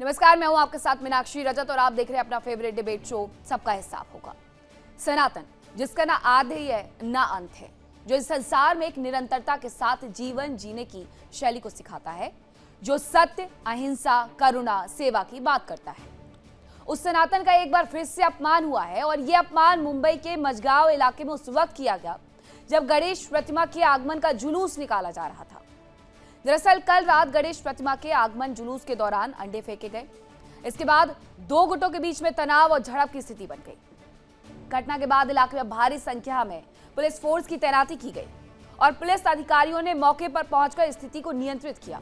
नमस्कार, मैं हूं आपके साथ मीनाक्षी रजत और आप देख रहे हैं अपना फेवरेट डिबेट शो सबका हिसाब होगा। सनातन, जिसका ना आदि है ना अंत है, जो इस संसार में एक निरंतरता के साथ जीवन जीने की शैली को सिखाता है, जो सत्य, अहिंसा, करुणा, सेवा की बात करता है, उस सनातन का एक बार फिर से अपमान हुआ है। और यह अपमान मुंबई के मजगांव इलाके में उस वक्त किया गया जब गणेश प्रतिमा के आगमन का जुलूस निकाला जा रहा था। दरअसल कल रात गणेश प्रतिमा के आगमन जुलूस के दौरान अंडे फेंके गए। इसके बाद दो गुटों के बीच में तनाव और झड़प की स्थिति बन गई। घटना के बाद इलाके में भारी संख्या में पुलिस फोर्स की तैनाती की गई और पुलिस अधिकारियों ने मौके पर पहुंचकर स्थिति को नियंत्रित किया।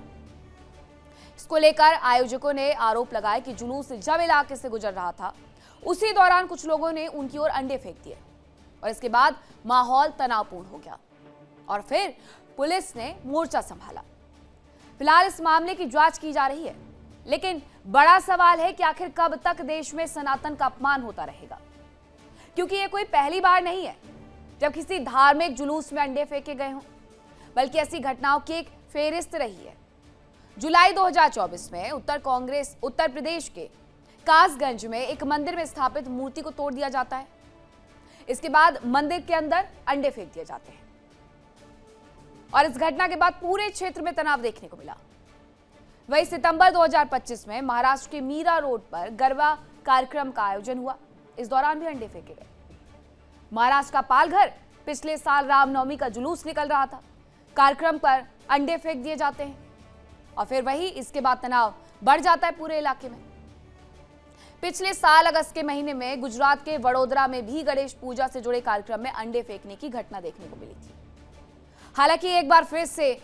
इसको लेकर आयोजकों ने आरोप लगाया कि जुलूस जब इलाके से गुजर रहा था, उसी दौरान कुछ लोगों ने उनकी ओर अंडे फेंक दिए और इसके बाद माहौल तनावपूर्ण हो गया और फिर पुलिस ने मोर्चा संभाला। फिलहाल इस मामले की जांच की जा रही है, लेकिन बड़ा सवाल है कि आखिर कब तक देश में सनातन का अपमान होता रहेगा, क्योंकि ये कोई पहली बार नहीं है जब किसी धार्मिक जुलूस में अंडे फेंके गए हों, बल्कि ऐसी घटनाओं की एक फेहरिस्त रही है। जुलाई 2024 में उत्तर प्रदेश के कासगंज में एक मंदिर में स्थापित मूर्ति को तोड़ दिया जाता है। इसके बाद मंदिर के अंदर अंडे फेंक दिए जाते हैं और इस घटना के बाद पूरे क्षेत्र में तनाव देखने को मिला। वही सितंबर 2025 में महाराष्ट्र के मीरा रोड पर गरबा कार्यक्रम का आयोजन हुआ। इस दौरान भी अंडे फेंके गए। महाराष्ट्र का पालघर, पिछले साल रामनवमी का जुलूस निकल रहा था, कार्यक्रम पर अंडे फेंक दिए जाते हैं और फिर वही इसके बाद तनाव बढ़ जाता है पूरे इलाके में। पिछले साल अगस्त के महीने में गुजरात के वडोदरा में भी गणेश पूजा से जुड़े कार्यक्रम में अंडे फेंकने की घटना देखने को मिली थी। हालांकि एक बार फिर से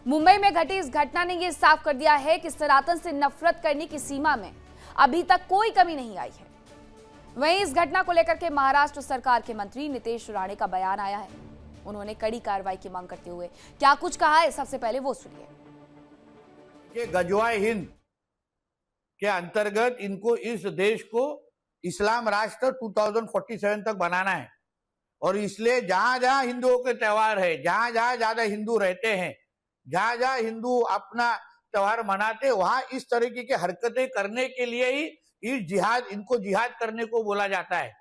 मुंबई में घटी इस घटना ने यह साफ कर दिया है कि सनातन से नफरत करने की सीमा में अभी तक कोई कमी नहीं आई है। वहीं इस घटना को लेकर के महाराष्ट्र सरकार के मंत्री नीतीश राणे का बयान आया है। उन्होंने कड़ी कार्रवाई की मांग करते हुए क्या कुछ कहा है, सबसे पहले वो सुनिए। गजवाए हिंद के अंतर्गत इनको इस देश को इस्लाम राष्ट्र 2047 तक बनाना है और इसलिए जहां जहां हिंदुओं के त्योहार है, जहां जहां ज्यादा हिंदू रहते हैं, जहां जहां हिंदू अपना त्योहार मनाते, वहां इस तरीके की हरकतें करने के लिए ही इनको जिहाद करने को बोला जाता है।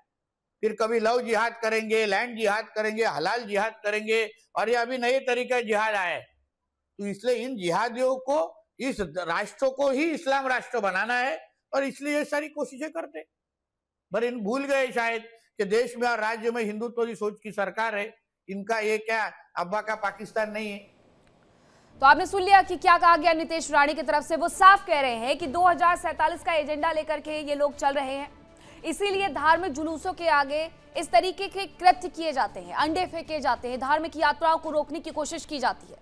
फिर कभी लव जिहाद करेंगे, लैंड जिहाद करेंगे, हलाल जिहाद करेंगे और ये अभी नए तरीका जिहाद आया है। तो इसलिए इन जिहादियों को, इस राष्ट्र को ही इस्लाम राष्ट्र बनाना है और इसलिए ये सारी कोशिशें करते। पर इन भूल गए शायद कि देश में और राज्य में हिंदुत्व की सोच की सरकार है। इनका ये क्या अब्बा का पाकिस्तान नहीं है। तो आपने सुन लिया कि क्या कहा गया नीतीश राणे की तरफ से। वो साफ कह रहे हैं कि 2047 का एजेंडा लेकर के ये लोग चल रहे हैं, इसीलिए धार्मिक जुलूसों के आगे इस तरीके के कृत्य किए जाते हैं, अंडे फेंके जाते हैं, धार्मिक यात्राओं को रोकने की कोशिश की जाती है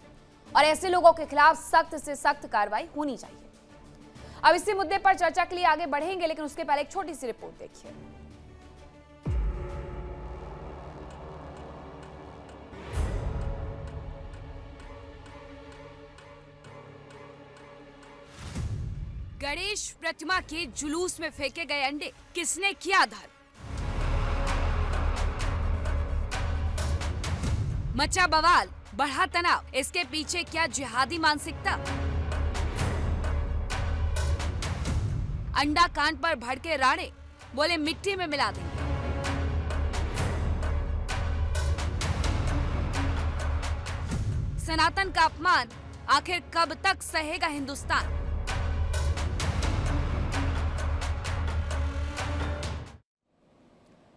और ऐसे लोगों के खिलाफ सख्त से सख्त कार्रवाई होनी चाहिए। अब इसी मुद्दे पर चर्चा के लिए आगे बढ़ेंगे, लेकिन उसके पहले एक छोटी सी रिपोर्ट देखिए। गणेश प्रतिमा के जुलूस में फेंके गए अंडे किसने किया धर्म? मचा बवाल, बढ़ा तनाव, इसके पीछे क्या जिहादी मानसिकता? अंडा कांड पर भड़के राणे, बोले मिट्टी में मिला देंगे। सनातन का अपमान आखिर कब तक सहेगा हिंदुस्तान?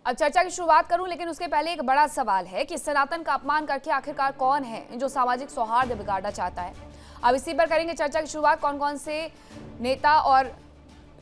अब चर्चा की शुरुआत करूं, लेकिन उसके पहले एक बड़ा सवाल है कि सनातन का अपमान करके आखिरकार कौन है जो सामाजिक सौहार्द बिगाड़ना चाहता है। अब इसी पर करेंगे चर्चा की शुरुआत। कौन कौन से नेता और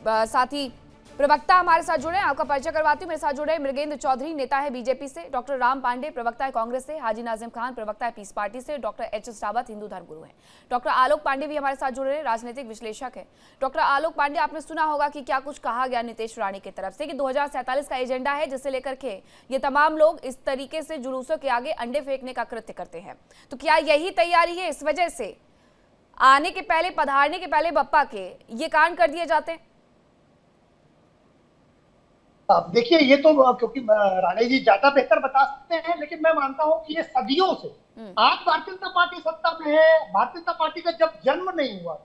साथी प्रवक्ता हमारे साथ जुड़े हैं, आपका परिचय करवाती हूँ। मेरे साथ जुड़े मृगेंद्र चौधरी, नेता है बीजेपी से, डॉक्टर राम पांडे, प्रवक्ता है कांग्रेस से, हाजी नाजिम खान, प्रवक्ता है पीस पार्टी से, डॉक्टर एच.एस. रावत, हिंदू धर्मगुरु हैं, डॉक्टर आलोक पांडे भी हमारे साथ जुड़े हैं, राजनीतिक विश्लेषक है। डॉक्टर आलोक पांडे, आपने सुना होगा कि क्या कुछ कहा गया नीतीश राणे की तरफ से कि 2047 का एजेंडा है, जिसे लेकर के ये तमाम लोग इस तरीके से जुलूसों के आगे अंडे फेंकने का कृत्य करते हैं। तो क्या यही तैयारी है, इस वजह से आने के पहले, पधारने के पहले बप्पा के ये कांड कर दिए जाते हैं? अब देखिए, ये तो क्योंकि राणे जी ज्यादा बेहतर बता सकते हैं, लेकिन मैं मानता हूं कि ये सदियों से आज भारतीय जनता पार्टी सत्ता में है। भारतीय जनता पार्टी का जब जन्म नहीं हुआ,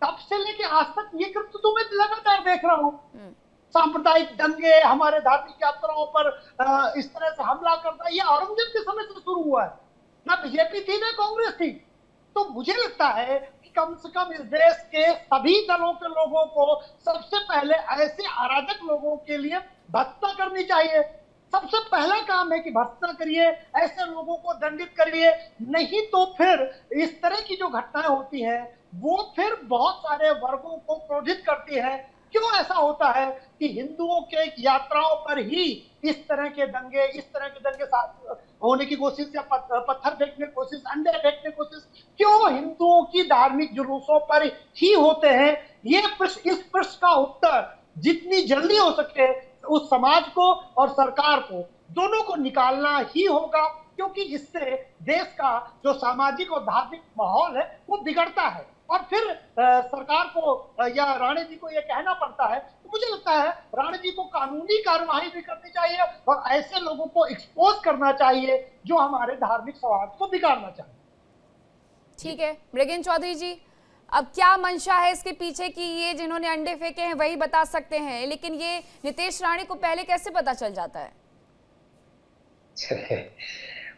तब से लेके आज तक ये कृत्य तो मैं लगातार देख रहा हूँ। सांप्रदायिक दंगे, हमारे धार्मिक यात्राओं पर इस तरह से हमला करना, ये औरंगजेब के समय से शुरू हुआ है। ना बीजेपी थी ना कांग्रेस थी। तो मुझे लगता है कि कम से कम इस देश के सभी दलों के लोगों को सबसे पहले ऐसे अराजक लोगों के लिए भत्ता करनी चाहिए। सबसे पहला काम है कि भत्ता करिए, ऐसे लोगों को दंडित करिए। नहीं तो फिर इस तरह की जो घटनाएं होती हैं वो फिर बहुत सारे वर्गों को क्रोधित करती है। क्यों ऐसा होता है कि हिंदुओं के यात्राओं पर ही इस तरह के दंगे होने की कोशिश, या पत्थर फेंकने की कोशिश, अंडे फेंकने की कोशिश क्यों हिंदुओं की धार्मिक जुलूसों पर ही होते हैं? इस प्रश्न का उत्तर जितनी जल्दी हो सके उस समाज को और सरकार को, दोनों को निकालना ही होगा, क्योंकि इससे देश का जो सामाजिक और धार्मिक माहौल है वो बिगड़ता है। और फिर सरकार को या राणे जी को यह कहना पड़ता है। तो मुझे लगता है राणे जी को कानूनी कार्यवाही भी करनी चाहिए और ऐसे लोगों को एक्सपोज करना चाहिए जो हमारे धार्मिक सौहार्द को बिगाड़ना चाहिए। ठीक है मृगेंद्र चौधरी जी, अब क्या मंशा है इसके पीछे कि ये जिन्होंने अंडे फेंके हैं वही बता सकते हैं, लेकिन ये नितेश राणे को पहले कैसे पता चल जाता है?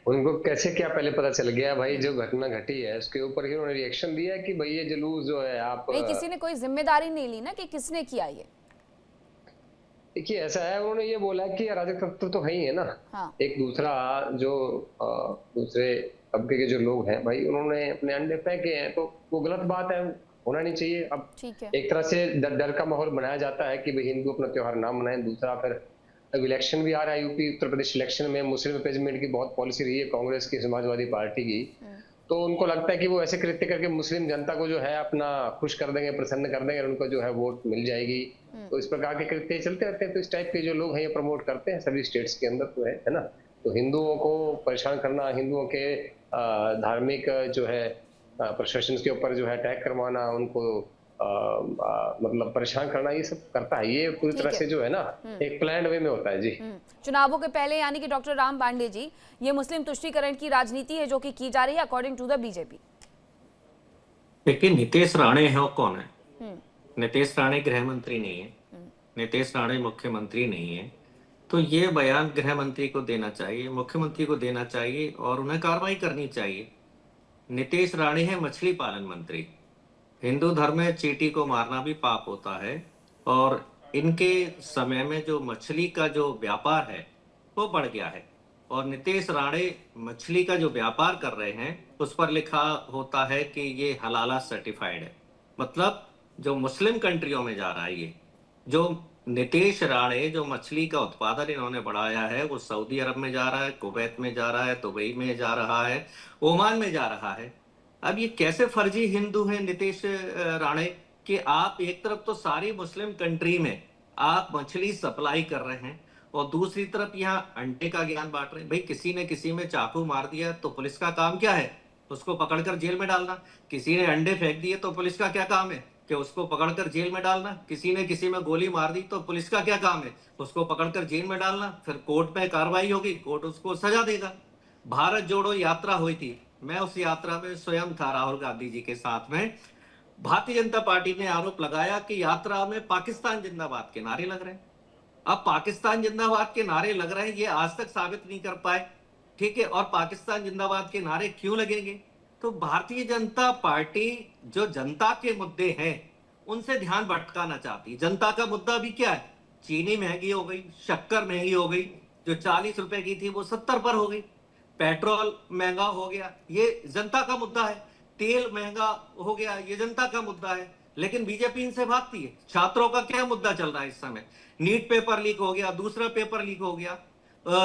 उनको कैसे क्या पहले पता चल गया भाई? जो घटना घटी है उसके ऊपर ही उन्होंने रिएक्शन दिया कि भाई ये जुलूस जो है आप नहीं, किसी ने कोई जिम्मेदारी नहीं ली ना कि किसने किया ये। देखिए ऐसा है, उन्होंने ये बोला कि अराजक तत्व तो है ही है ना। हाँ। एक दूसरा जो दूसरे तबके के जो लोग हैं भाई, उन्होंने अपने अंडे फेंके हैं तो वो गलत बात है, होना नहीं चाहिए। अब ठीक है। एक तरह से डर का माहौल बनाया जाता है कि भाई हिंदू अपना त्योहार ना मनाएं। दूसरा फिर अब इलेक्शन भी आ रहा है, यूपी उत्तर प्रदेश इलेक्शन में मुस्लिम अपीजमेंट की बहुत पॉलिसी रही है कांग्रेस की, समाजवादी पार्टी की। तो उनको लगता है कि वो ऐसे कृत्य करके मुस्लिम जनता को जो है अपना खुश कर देंगे, प्रसन्न कर देंगे और उनको जो है वोट मिल जाएगी। तो इस प्रकार के कृत्य चलते रहते हैं। तो इस टाइप के जो लोग हैं ये प्रमोट करते हैं सभी स्टेट्स के अंदर, तो है ना। तो हिंदुओं को परेशान करना, हिंदुओं के धार्मिक जो है प्रशासन के ऊपर जो है अटैक करवाना, उनको मतलब परेशान करना, ये सब करता है। ये पूरी तरह से जो है ना एक प्लान्ड वे में होता है जी। चुनावों के पहले यानी कि डॉक्टर राम पांडे जी, ये मुस्लिम तुष्टीकरण की राजनीति है जो कि की जा रही है अकॉर्डिंग टू द बीजेपी। देखिए नितेश राणे है कौन है? नितेश राणे गृह मंत्री नहीं है, नितेश राणे मुख्यमंत्री नहीं है। तो ये बयान गृह मंत्री को देना चाहिए, मुख्यमंत्री को देना चाहिए और उन्हें कार्रवाई करनी चाहिए। नितेश राणे है मछली पालन मंत्री। हिंदू धर्म में चींटी को मारना भी पाप होता है और इनके समय में जो मछली का जो व्यापार है वो बढ़ गया है। और नितेश राणे मछली का जो व्यापार कर रहे हैं उस पर लिखा होता है कि ये हलाला सर्टिफाइड है। मतलब जो मुस्लिम कंट्रियों में जा रहा है, ये जो नितेश राणे जो मछली का उत्पादन इन्होंने बढ़ाया है वो सऊदी अरब में जा रहा है, कुवैत में जा रहा है, दुबई में जा रहा है, ओमान में जा रहा है। अब ये कैसे फर्जी हिंदू हैं नितेश राणे कि आप एक तरफ तो सारी मुस्लिम कंट्री में आप मछली सप्लाई कर रहे हैं और दूसरी तरफ यहाँ अंडे का ज्ञान बांट रहे हैं। भाई किसी ने किसी में चाकू मार दिया तो पुलिस का काम क्या है? उसको पकड़कर जेल में डालना। किसी ने अंडे फेंक दिए तो पुलिस का क्या काम है कि उसको पकड़कर जेल में डालना। किसी ने किसी में गोली मार दी तो पुलिस का क्या काम है? उसको पकड़कर जेल में डालना। फिर कोर्ट में कार्रवाई होगी, कोर्ट उसको सजा देगा। भारत जोड़ो यात्रा हुई थी, मैं उस यात्रा में स्वयं था राहुल गांधी जी के साथ में। भारतीय जनता पार्टी ने आरोप लगाया कि यात्रा में पाकिस्तान जिंदाबाद के नारे लग रहे हैं। अब पाकिस्तान जिंदाबाद के नारे लग रहे हैं ये आज तक साबित नहीं कर पाए, ठीक है। और पाकिस्तान जिंदाबाद के नारे क्यों लगेंगे? तो भारतीय जनता पार्टी जो जनता के मुद्दे हैं उनसे ध्यान भटकाना चाहती। जनता का मुद्दा भी क्या है? चीनी महंगी हो गई, शक्कर महंगी हो गई, जो 40 रुपए की थी वो 70 पर हो गई, पेट्रोल महंगा हो गया, ये जनता का मुद्दा है। तेल महंगा हो गया, ये जनता का मुद्दा है। लेकिन बीजेपी इनसे भागती है। छात्रों का क्या मुद्दा चल रहा है इस समय? नीट पेपर लीक हो गया, दूसरा पेपर लीक हो गया।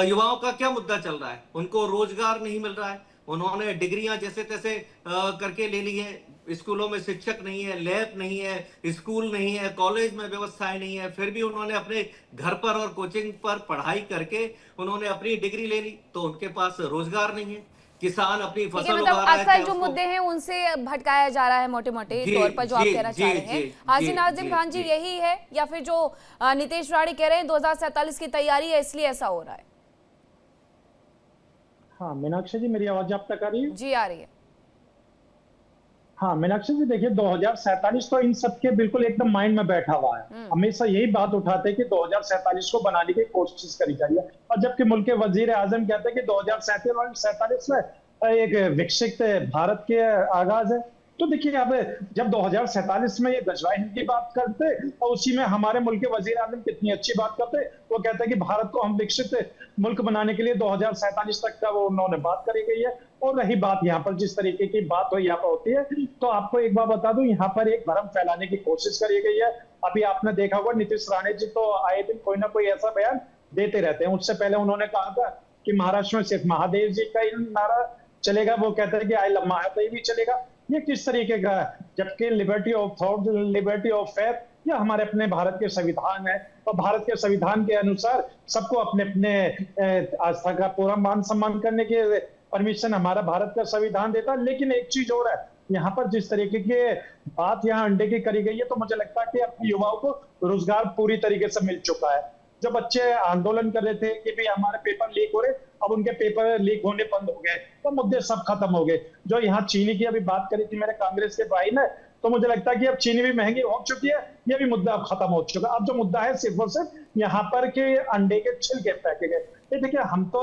युवाओं का क्या मुद्दा चल रहा है? उनको रोजगार नहीं मिल रहा है, उन्होंने डिग्रियां जैसे तैसे करके ले ली है। स्कूलों में शिक्षक नहीं है, लैब नहीं है, स्कूल नहीं है, कॉलेज में व्यवस्थाएं नहीं है, फिर भी उन्होंने अपने घर पर और कोचिंग पर पढ़ाई करके उन्होंने अपनी डिग्री ले ली, तो उनके पास रोजगार नहीं है। किसान अपनी फसल उगा रहा है। असल जो मुद्दे हैं उनसे भटकाया जा रहा है मोटे मोटे तौर पर, जो आप कहना चाह रहे हैं हाजी नाजिम खान जी, यही है? या फिर जो नितेश राणे कह रहे हैं 2047 की तैयारी है इसलिए ऐसा हो रहा है? हाँ मीनाक्षी जी, मेरी आवाज आप तक आ रही है? जी आ रही है। हाँ मीनाक्षी जी, देखिए 2047 तो इन सबके बिल्कुल एकदम माइंड में बैठा हुआ है। हमेशा यही बात उठाते हैं कि 2047 को बनाने की कोशिश करी जाए, और जबकि मुल्क के वजीर आजम कहते हैं कि 2047 में एक विकसित भारत के आगाज है। तो देखिए अब जब 2047 में ये गजवा हिंद की बात करते और उसी में हमारे मुल्क के वजीर आजम कितनी अच्छी बात करते, वो कहते हैं कि भारत को हम विकसित मुल्क बनाने के लिए 2047 तक का वो उन्होंने बात करी गई है। और रही बात यहाँ पर जिस तरीके की बात हो यहाँ पर होती है, तो आपको एक बात बता दूं, यहाँ पर एक भ्रम फैलाने की कोशिश करी गई है। अभी आपने देखा होगा नीतीश राणे जी तो आए दिन कोई ना कोई ऐसा बयान देते रहते हैं। उससे पहले उन्होंने कहा था कि महाराष्ट्र में सिर्फ महादेव जी का ही नारा चलेगा, वो कहते हैं कि आई लव महादेव भी चलेगा। ये किस तरीके का, जबकि liberty of thought, liberty of faith, ये हमारे अपने भारत के संविधान है, और भारत के संविधान के अनुसार सबको अपने अपने आस्था का पूरा मान सम्मान करने के परमिशन हमारा भारत का संविधान देता है। लेकिन एक चीज और है, यहाँ पर जिस तरीके की बात यहाँ अंडे की करी गई है, तो मुझे लगता है कि अपने युवाओं को रोजगार पूरी तरीके से मिल चुका है। जो बच्चे आंदोलन कर रहे थे कि भाई हमारे पेपर लीक हो रहे, अब उनके पेपर लीक होने बंद हो गए, तो मुद्दे सब खत्म हो गए। जो यहाँ चीनी की अभी बात करी थी मेरे कांग्रेस के भाई ने, तो मुझे लगता है कि अब चीनी भी महंगी हो चुकी है, ये भी मुद्दा अब खत्म हो चुका है। अब जो मुद्दा है सिर्फ और सिर्फ यहाँ पर के अंडे के छिलके फेंके गए। ये देखिए, हम तो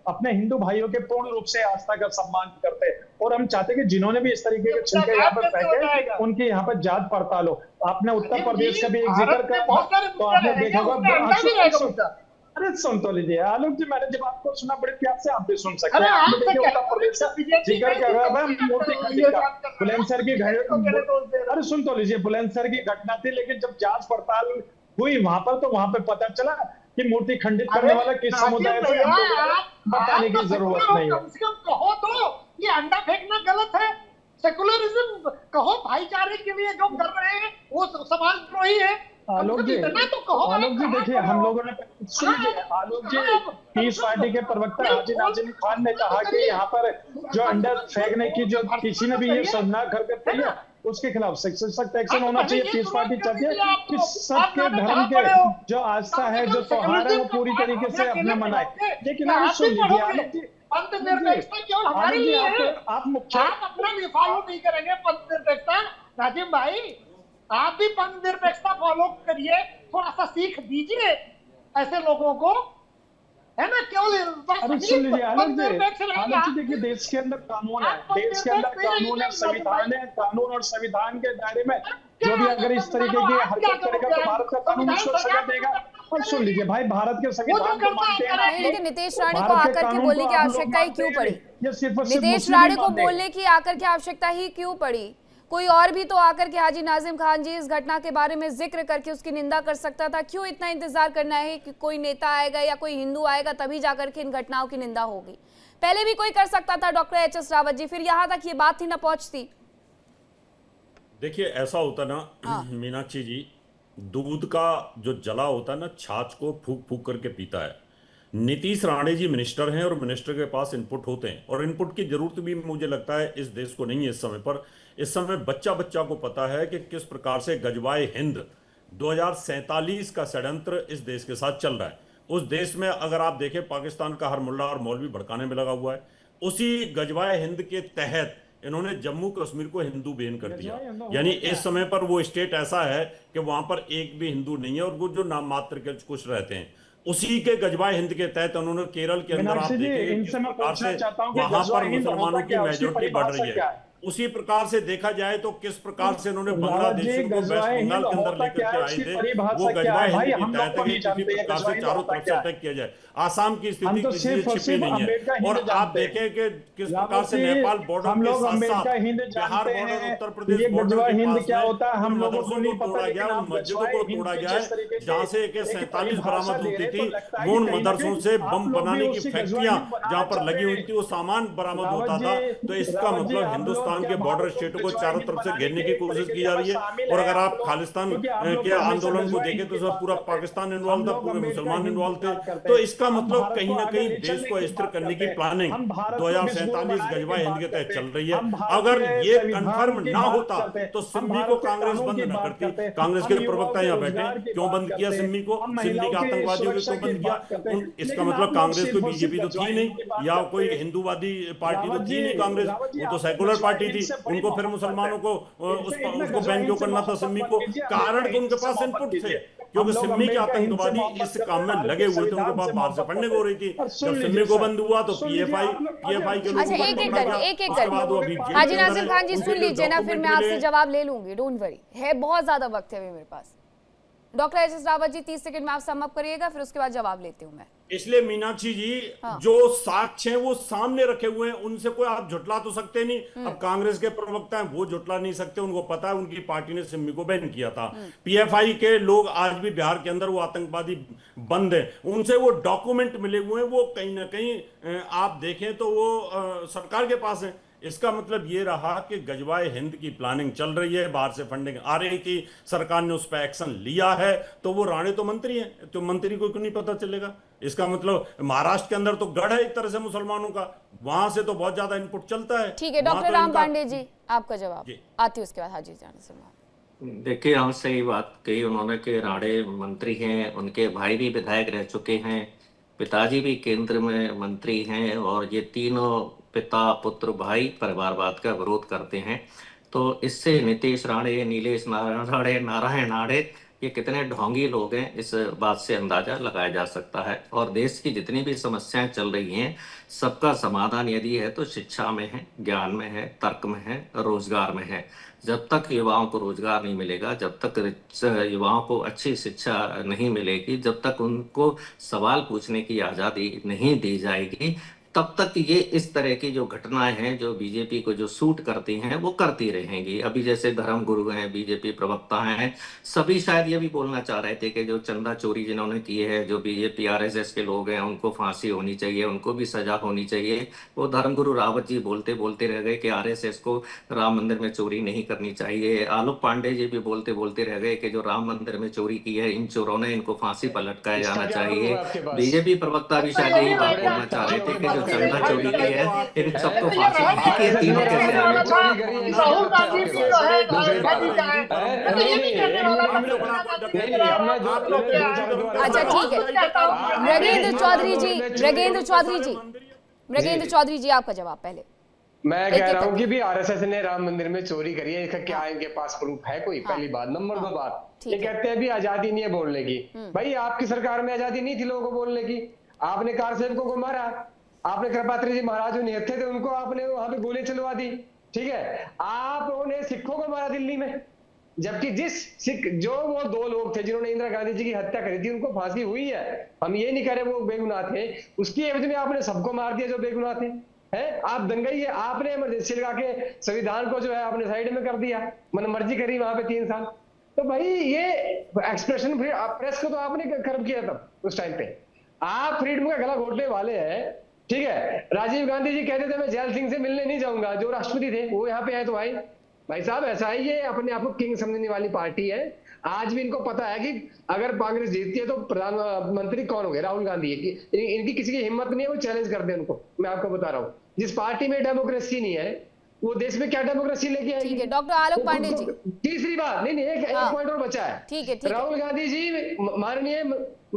अपने हिंदू भाइयों के पूर्ण रूप से आस्था का सम्मान करते हैं, और हम चाहते हैं कि जिन्होंने भी इस तरीके के छिलके यहाँ पर फेंके, उनकी यहाँ पर जांच पड़ताल हो। आपने उत्तर प्रदेश का भी एक जिक्र करा, तो आपने देखा होगा। अरे सुन तो लीजिए आलोक जी, मैंने जब आपको सुना बड़े प्यार से, आप भी सुन सकते हैं। आपने देखिए उत्तर प्रदेश का जिक्र कर रहा था मूर्ति खंडित का, बुलंदशहर की अरे सुन तो लीजिए, बुलंदशहर की घटना थी, लेकिन जब जांच पड़ताल हुई वहां पर, तो वहां पर पता चला कि मूर्ति खंडित करने वाला किस समुदाय से, बताने की जरूरत नहीं है। कम से कम कहो तो ये अंडा फेंकना गलत है। सेकुलरिज्म कहो, भाईचारे के लिए जो कर रहे हैं वो समाजद्रोही है। आलोक जी, आलोक जी देखिए, हम लोगों ने सुनिए, आलोक जी पीस पार्टी के प्रवक्ता हाजी नाजिम खान ने कहा कि यहाँ पर जो अंडा फेंकने की जो किसी ने भी ये शर्मनाक हरकत की है, उसके खिलाफ सख्त एक्शन होना चाहिए। पीस पार्टी चाहती है कि सबके धर्म के जो आस्था है, जो त्योहार है, वो पूरी तरीके से अपना मनाए। लेकिन आप सुन लीजिए आलोक जी, केवल हमारे लिए है। आप अपना भी फॉलो नहीं करेंगे पंथ निरपेक्षता, नाजिम भाई आप भी पंथ निरपेक्षता फॉलो करिए, थोड़ा सा सीख दीजिए ऐसे लोगों को, है ना। केवल अरे सुन लीजिए आलोक जी, देखिए देश के अंदर कानून है, देश के अंदर कानून है, संविधान है, कानून और संविधान के दायरे में जो भी अगर इस तरीके की हरकत करेगा तो भारत का कानून उसको सजा देगा। और सुन लीजिए भाई, भारत के संविधान को मानते हैं, लेकिन नीतीश राणे को आकर के बोलने की आवश्यकता ही क्यों पड़ी? नीतीश राणे को बोलने की आकर के आवश्यकता ही क्यों पड़ी? कोई और भी तो आकर के हाजी नाजिम खान जी इस घटना के बारे में जिक्र करके उसकी निंदा कर सकता था। क्यों इतना इंतजार करना है कि कोई नेता आएगा या कोई हिंदू आएगा तभी जाकर के इन घटनाओं की निंदा होगी? पहले भी कोई कर सकता था, डॉक्टर एच.एस. रावत जी, फिर यहाँ तक ये बात ही ना पहुंचती। देखिए ऐसा होता ना मीनाक्षी जी, दूध का जो जला होता है ना, छाछ को फूक फूक करके पीता है। नीतीश राणे जी मिनिस्टर हैं और मिनिस्टर के पास इनपुट होते हैं, और इनपुट की जरूरत भी मुझे लगता है इस देश को नहीं है इस समय पर। इस समय बच्चा बच्चा को पता है कि किस प्रकार से गजवाए हिंद 2047 का षड्यंत्र इस देश के साथ चल रहा है। उस देश में अगर आप देखें, पाकिस्तान का हर मुल्ला और मौलवी भड़काने में लगा हुआ है। उसी गजवाए हिंद के तहत इन्होंने जम्मू कश्मीर को हिंदू बैन कर दिया। यानी इस समय पर वो स्टेट ऐसा है कि वहां पर एक भी हिंदू नहीं है, और वो जो नाम मात्र के कुछ रहते हैं, उसी के गजवाए हिंद के तहत उन्होंने केरल के अंदर आप देखेंगे किस प्रकार से वहां पर मुसलमानों की मेजोरिटी बढ़ रही है। उसी प्रकार से देखा जाए तो किस प्रकार से उन्होंने बांग्लादेश को वेस्ट बंगाल के अंदर लेकर के आए थे, वो गजवाए हिंद के तहत है कि किसी प्रकार से चारों तरफ से अटैक किया जाए। आसाम की स्थिति किसी छिपी नहीं है, और आप देखें कि किस प्रकार से नेपाल बॉर्डर के साथ साथ बिहार बॉर्डर, उत्तर प्रदेश बॉर्डर के पास में मदरसों को तोड़ा गया, उन मस्जिदों को तोड़ा गया है जहां से AK-47 बरामद होती थी। वो उन मदरसों से बम बनाने की फैक्ट्रियां जहां पर लगी हुई थी, वो सामान बरामद होता था। तो इसका मतलब हिंदुस्तान के बॉर्डर स्टेटों को चारों तरफ से घेरने की कोशिश की जा रही है। और अगर आप खालिस्तान के आंदोलन को देखें तो उसमें पूरा पाकिस्तान इन्वॉल्व था, पूरे मुसलमान इन्वॉल्व थे। तो इसका मतलब कहीं ना कहीं देश को स्थिर करने की प्लानिंग 2047 गजवाए हिंद के तहत चल रही है। अगर ये कंफर्म ना होता तो सिम्मी को कांग्रेस बंद ना करती। कांग्रेस के प्रवक्ता यहाँ बैठे, क्यों बंद किया सिम्मी को? सिम्मी के आतंकवादियों को क्यों बंद किया? इसका मतलब कांग्रेस को बीजेपी तो थी नहीं, या कोई हिंदुवादी पार्टी तो थी नहीं कांग्रेस, वो तो सेकुलर पार्टी पार्टी थी, उनको फिर मुसलमानों को उसको बैन क्यों करना था सिम्मी को? कारण कि उनके पास इनपुट थे, क्योंकि सिम्मी के आतंकवादी इस काम में लगे हुए थे, उनके पास बाहर से फंडिंग हो रही थी। जब सिम्मी को बंद हुआ तो पीएफआई के लोगों को एक पकड़ा गया, उसके बाद वो अभी जेल हाजी के अंदर नाजिम है। खान जी उनके सुन लिए लीजिए ना, फिर मैं डॉक्यूमेंट आपसे मिले। जवाब ले लूंगी, डोंट वरी, है बहुत ज्यादा वक्त है अभी मेरे पास। Doctor S Rawat ji 30 second में आप सम अप करिएगा, फिर उसके बाद जवाब लेती हूँ मैं। इसलिए मीनाक्षी जी, हाँ। जो साक्ष्य हैं वो सामने रखे हुए हैं, उनसे कोई आप झुटला तो सकते नहीं। अब कांग्रेस के प्रवक्ता हैं, वो झुटला नहीं सकते, उनको पता है उनकी पार्टी ने सिम्मी को बैन किया था। पीएफआई के लोग आज भी बिहार के अंदर वो आतंकवादी बंद है, उनसे वो डॉक्यूमेंट मिले हुए हैं, वो कहीं ना कहीं आप देखें तो वो सरकार के पास है। इसका मतलब ये रहा कि गजवाए हिंद की प्लानिंग चल रही है, बाहर से फंडिंग आ रही थी, सरकार ने उस पर एक्शन लिया है। तो वो राणे तो मंत्री हैं, तो मंत्री को क्यों नहीं पता चलेगा? इसका मतलब महाराष्ट्र के अंदर तो गढ़ है एक तरह से मुसलमानों का, वहां से तो बहुत ज्यादा इनपुट चलता है। ठीक है वहां डॉक्टर तो राम इनका- पांडे जी, आपका जवाब आती है उसके बाद हाजी जान से। देखिए, हम सही बात कही उन्होंने कि राणे मंत्री हैं, उनके भाई भी विधायक रह चुके हैं, पिताजी भी केंद्र में मंत्री हैं, और ये तीनों पिता पुत्र भाई परिवारवाद का विरोध करते हैं। तो इससे नीतीश राणे, नीलेश राणे, नारायण राणे, ये कितने ढोंगी लोग हैं, इस बात से अंदाजा लगाया जा सकता है। और देश की जितनी भी समस्याएं चल रही हैं, सबका समाधान यदि है तो शिक्षा में है, ज्ञान में है, तर्क में है, रोजगार में है। जब तक युवाओं को रोजगार नहीं मिलेगा, जब तक युवाओं को अच्छी शिक्षा नहीं मिलेगी, जब तक उनको सवाल पूछने की आज़ादी नहीं दी जाएगी, तब तक ये इस तरह की जो घटनाएं हैं, जो बीजेपी को जो सूट करती हैं, वो करती रहेंगी। अभी जैसे धर्मगुरु हैं, बीजेपी प्रवक्ता हैं, सभी शायद ये भी बोलना चाह रहे थे कि जो चंदा चोरी जिन्होंने की है, जो बीजेपी आरएसएस के लोग हैं, उनको फांसी होनी चाहिए, उनको भी सजा होनी चाहिए। वो धर्मगुरु रावत जी बोलते बोलते रह गए कि आरएसएस को राम मंदिर में चोरी नहीं करनी चाहिए। आलोक पांडे जी भी बोलते बोलते रह गए कि जो राम मंदिर में चोरी की है, इन चोरों ने, इनको फांसी पर लटकाया जाना चाहिए। बीजेपी प्रवक्ता भी शायद यही बात बोलना चाह रहे थे कि चंदा चोरी की है, इन सबको फांसी दी कि ये तीनों कैसे आ गए? राहुल गांधी भी जो है ये भी कहने वाला अच्छा ठीक है, मृगेंद्र चौधरी जी, मृगेंद्र चौधरी जी आपका जवाब पहले। मैं कह रहा हूँ कि भी आरएसएस ने राम मंदिर में चोरी करी है, इसका क्या इनके पास प्रूफ है कोई? पहली बात। नंबर 2 बात, ये कहते हैं भी आजादी नहीं है बोलने की। भाई आपकी सरकार में आजादी नहीं थी लोगों को बोलने की, आपने कार सेवकों को मारा, आपने कृपात्री जी महाराज जो निहत्थे थे उनको आपने वहां पे गोली चलवा दी, ठीक है? आपने सिखों को मारा दिल्ली में, जबकि जिस सिख जो वो 2 लोग थे जिन्होंने इंदिरा गांधी जी की हत्या करी थी, उनको फांसी हुई है। हम ये नहीं कह रहे वो बेगुनाह थे, उसकी एवज में आपने सबको मार दिया जो बेगुनाह थे। है आप दंगई है, आपने इमरजेंसी लगा के संविधान को जो है आपने साइड में कर दिया, मन मर्जी करी वहां पे 3 साल। तो भाई ये एक्सप्रेशन प्रेस को तो आपने खत्म किया तब उस टाइम पे, आप फ्रीडम का गला घोटने वाले हैं, ठीक है? राजीव गांधी जी कहते थे मैं जैल सिंह से मिलने नहीं जाऊंगा, जो राष्ट्रपति थे वो यहाँ पे है। तो भाई साहब ऐसा है, ये अपने आप को किंग समझने वाली पार्टी है। आज भी इनको पता है कि अगर कांग्रेस जीतती है तो प्रधानमंत्री कौन हो गया? राहुल गांधी है। इनकी किसी की हिम्मत नहीं है वो चैलेंज कर दे उनको। मैं आपको बता रहा हूँ, जिस पार्टी में डेमोक्रेसी नहीं है वो देश में क्या डेमोक्रेसी लेके आएगी? ठीक है डॉक्टर आलोक पांडे जी। तीसरी बात, नहीं एक पॉइंट और बचा है। ठीक है राहुल गांधी जी, माननीय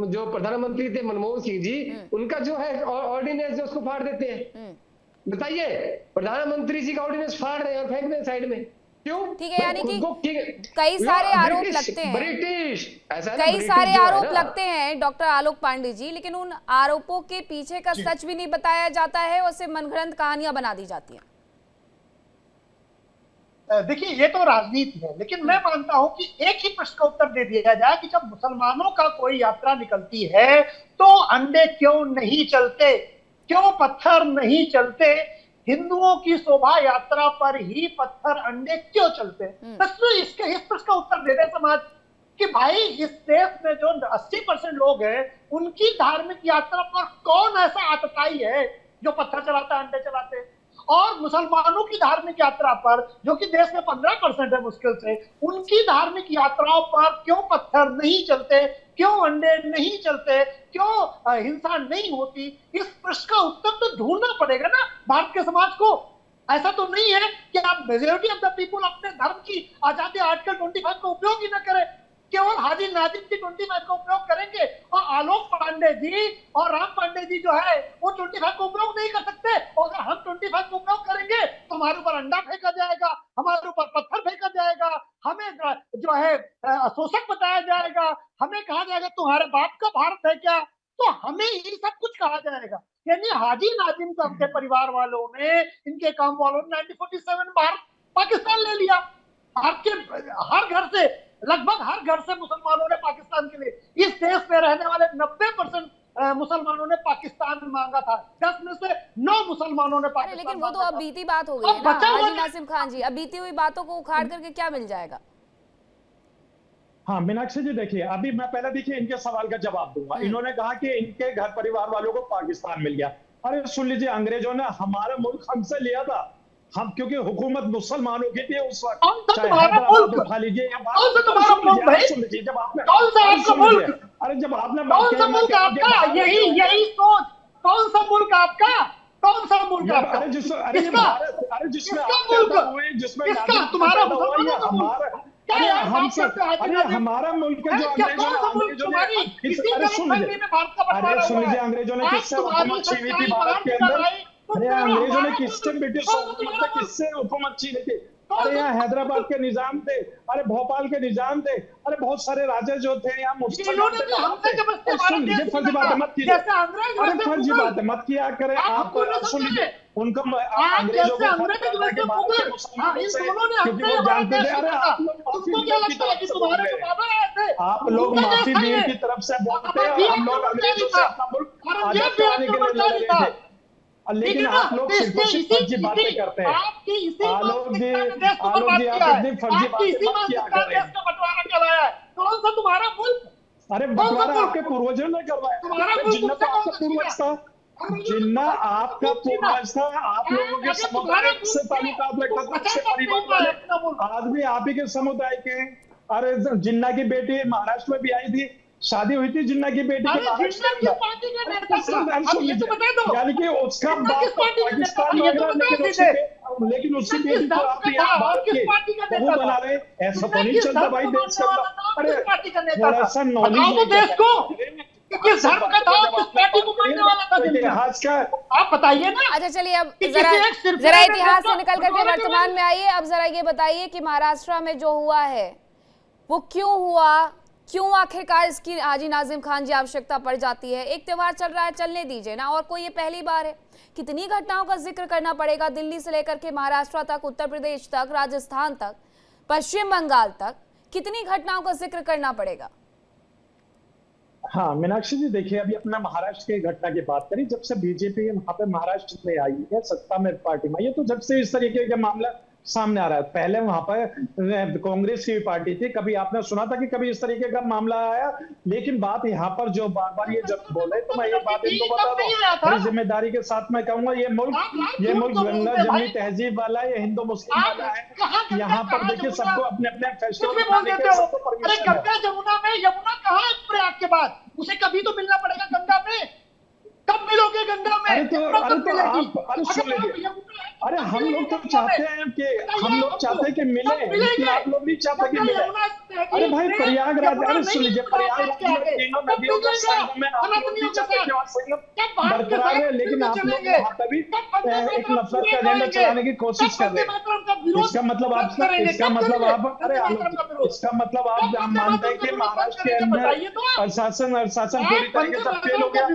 जो प्रधानमंत्री थे मनमोहन सिंह जी, उनका जो है ऑर्डिनेंस जो उसको फाड़ देते हैं। बताइए, प्रधानमंत्री जी का ऑर्डिनेंस फाड़ रहे हैं और फेंक दें साइड में, क्यों? ठीक है, यानी कि कई सारे आरोप लगते हैं, ब्रिटिश ऐसा कई सारे आरोप लगते हैं डॉक्टर आलोक पांडे जी, लेकिन उन आरोपों के पीछे का सच भी नहीं बताया जाता है और सिर्फ मनगढ़ंत कहानियां बना दी जाती हैं। देखिए ये तो राजनीति है, लेकिन मैं मानता हूं कि एक ही प्रश्न का उत्तर दे दिया जाए कि जब मुसलमानों का कोई यात्रा निकलती है तो अंडे क्यों नहीं चलते, क्यों पत्थर नहीं चलते? हिंदुओं की शोभा यात्रा पर ही पत्थर अंडे क्यों चलते? बस इस प्रश्न का उत्तर दे दे समाज कि भाई इस देश में जो 80% लोग हैं उनकी धार्मिक यात्रा पर कौन ऐसा आतताई है जो पत्थर चलाता अंडे चलाते? और मुसलमानों की धार्मिक यात्रा पर, जो कि देश में 15% है मुश्किल से, उनकी धार्मिक यात्राओं पर क्यों पत्थर नहीं चलते, क्यों अंडे नहीं चलते, क्यों हिंसा नहीं होती? इस प्रश्न का उत्तर तो ढूंढना पड़ेगा ना भारत के समाज को। ऐसा तो नहीं है कि आप मेजॉरिटी ऑफ द पीपुल अपने धर्म की आजादी आर्टिकल 25 का उपयोग ही ना करें। केवल हाजी नाजिम की 25 का उपयोग करेंगे और आलोक पांडे जी और राम पांडे जी जो है वो 25 का उपयोग नहीं कर सकते। और अगर हम 25 का उपयोग करेंगे तो हमारे ऊपर अंडा फेंका जाएगा, हमारे ऊपर पत्थर फेंका जाएगा, हमें जो है शोषक बताया जाएगा, हमें कहा जाएगा तुम्हारे बाप का भारत है क्या, तो हमें ये सब कुछ कहा जाएगा। यानी हाजी नाजिम को के परिवार वालों ने, इनके काम वालों ने 1947 भारत पाकिस्तान ले लिया। हर घर से, लगभग हर घर से मुसलमानों ने पाकिस्तान के लिए, इस देश में रहने वाले 90% मुसलमानों ने पाकिस्तान मांगा था। 10 में से 9 मुसलमानों ने पाकिस्तान। लेकिन वो तो अब बीती बात हो गई है ना हाजी नासिम खान जी, अब बीती हुई बातों को उखाड़ करके क्या मिल जाएगा? हाँ मीनाक्षी जी, देखिए अभी मैं पहले देखिए इनके सवाल का जवाब दूंगा। इन्होंने कहा कि इनके घर परिवार वालों को पाकिस्तान मिल गया। अरे सुन लीजिए, अंग्रेजों ने हमारा मुल्क हमसे लिया था, हम क्योंकि हुकूमत मुसलमानों की थी उस वक्त। चाहे हैदराबाद उठा लीजिए, सुन लीजिए, जब आपने अरे जब आपने कौन सा मुल्क आपका, यही सोच, कौन सा मुल्क आपका, कौन सा मुल्क आपका? अरे जिसमें तुम्हारा अरे हमारा मुल्क जो अंग्रेजों ने अरे सुन लीजिए, अंग्रेजों ने किससे हुकूमत छीनी थी भारत के अंदर? अरे अंग्रेजों ने किससे ब्रिटिश हुकूमत से किससे हुकूमत छीनी थी? अरे यहाँ हैदराबाद के निजाम थे, अरे भोपाल के निजाम थे, अरे बहुत सारे राजा जो थे यहाँ मुसलमान थे। सुन लीजिए, फर्जी बात मत कीजिए, अरे फर्जी बात मत किया करें आप। सुन लीजिए, उनको अंग्रेजों को क्योंकि वो जानते थे। अरे आप लोग माफी वीर की तरफ से बोलते हैं, हम लोग अंग्रेजों से अपना मुल्क आजाद कराने के लिए लड़ रहे थे, लेकिन आप लोग सिर्फ फर्जी बातें करते हैं। आलोक जी आप इतनी फर्जी बातें मत किया करें। कौन सा तुम्हारा मुल्क? अरे बंटवारा आपके पूर्वजों ने करवाया। जिन्ना तो आपका पूर्वज था, जिन्ना आपका पूर्वज था, आप लोगों के समुदाय से ताल्लुकात रखता था, अच्छे परिवार वाले आदमी आप ही के समुदाय के। अरे जिन्ना की बेटी महाराष्ट्र में भी आई थी, शादी हुई थी जिन्ना की बेटी की महाराष्ट्र में। यानी कि उसका बाप पाकिस्तान में रहा, लेकिन उसकी बेटी को आप यहाँ भारत के बहू बना रहे, ऐसा तो नहीं चलता भाई देश का। अरे थोड़ा सा नॉलेज इतिहास का आप बताइए ना। अच्छा चलिए, अब जरा इतिहास से निकल करके वर्तमान में आइए। अब जरा ये बताइए कि महाराष्ट्र में जो हुआ है वो क्यों हुआ, क्यों आखिरकार इसकी हाजी नाजिम खान जी आवश्यकता पड़ जाती है? एक त्योहार चल रहा है, चलने दीजिए ना, और कोई ये पहली बार है? कितनी घटनाओं का जिक्र करना पड़ेगा, दिल्ली से लेकर के महाराष्ट्र तक, उत्तर प्रदेश तक, राजस्थान तक, पश्चिम बंगाल तक, कितनी घटनाओं का जिक्र करना पड़ेगा? हाँ मीनाक्षी जी, देखिए अभी अपना महाराष्ट्र की घटना की बात करें, जब से बीजेपी वहां पे महाराष्ट्र में आई है, सत्ता में पार्टी में आई है, तो जब से इस तरीके का मामला सामने आ रहा है। पहले वहां पर कांग्रेस की पार्टी थी, कभी आपने सुना था कि कभी इस तरीके का मामला आया? लेकिन बात यहाँ पर जो बार बार ये जब बोले, तो मैं ये बात इनको बता दूं, बड़ी जिम्मेदारी के साथ मैं कहूंगा, ये मुल्क गंगा जमनी तहजीब वाला है, ये हिंदू मुस्लिम वाला है। यहाँ पर देखिए सबको अपने अपने फेस्टिवल मनाने के सबको परमिशन है। गंगा जमुना में, यमुना कहाँ है प्रयाग के बाद? उसे कभी तो मिलना पड़ेगा गंगा में। कब मिलोगे गंगा में? अरे सुन लीजिए, अरे हम लोग तो चाहते हैं कि मिले, लेकिन आप लोग नहीं चाहते कि मिले। अरे भाई प्रयागराज, अरे सुन लीजिए, प्रयागराज में तीनों नदियों का संगम है, आप लोग नहीं चाहते कि वहाँ संगम बरकरार है, लेकिन आप लोग वहाँ पर भी एक नफरत का एजेंडा चलाने की कोशिश कर रहे हैं। इसका मतलब आप मानते हैं कि महाराष्ट्र के अंदर प्रशासन पूरी तरीके से फेल हो गया?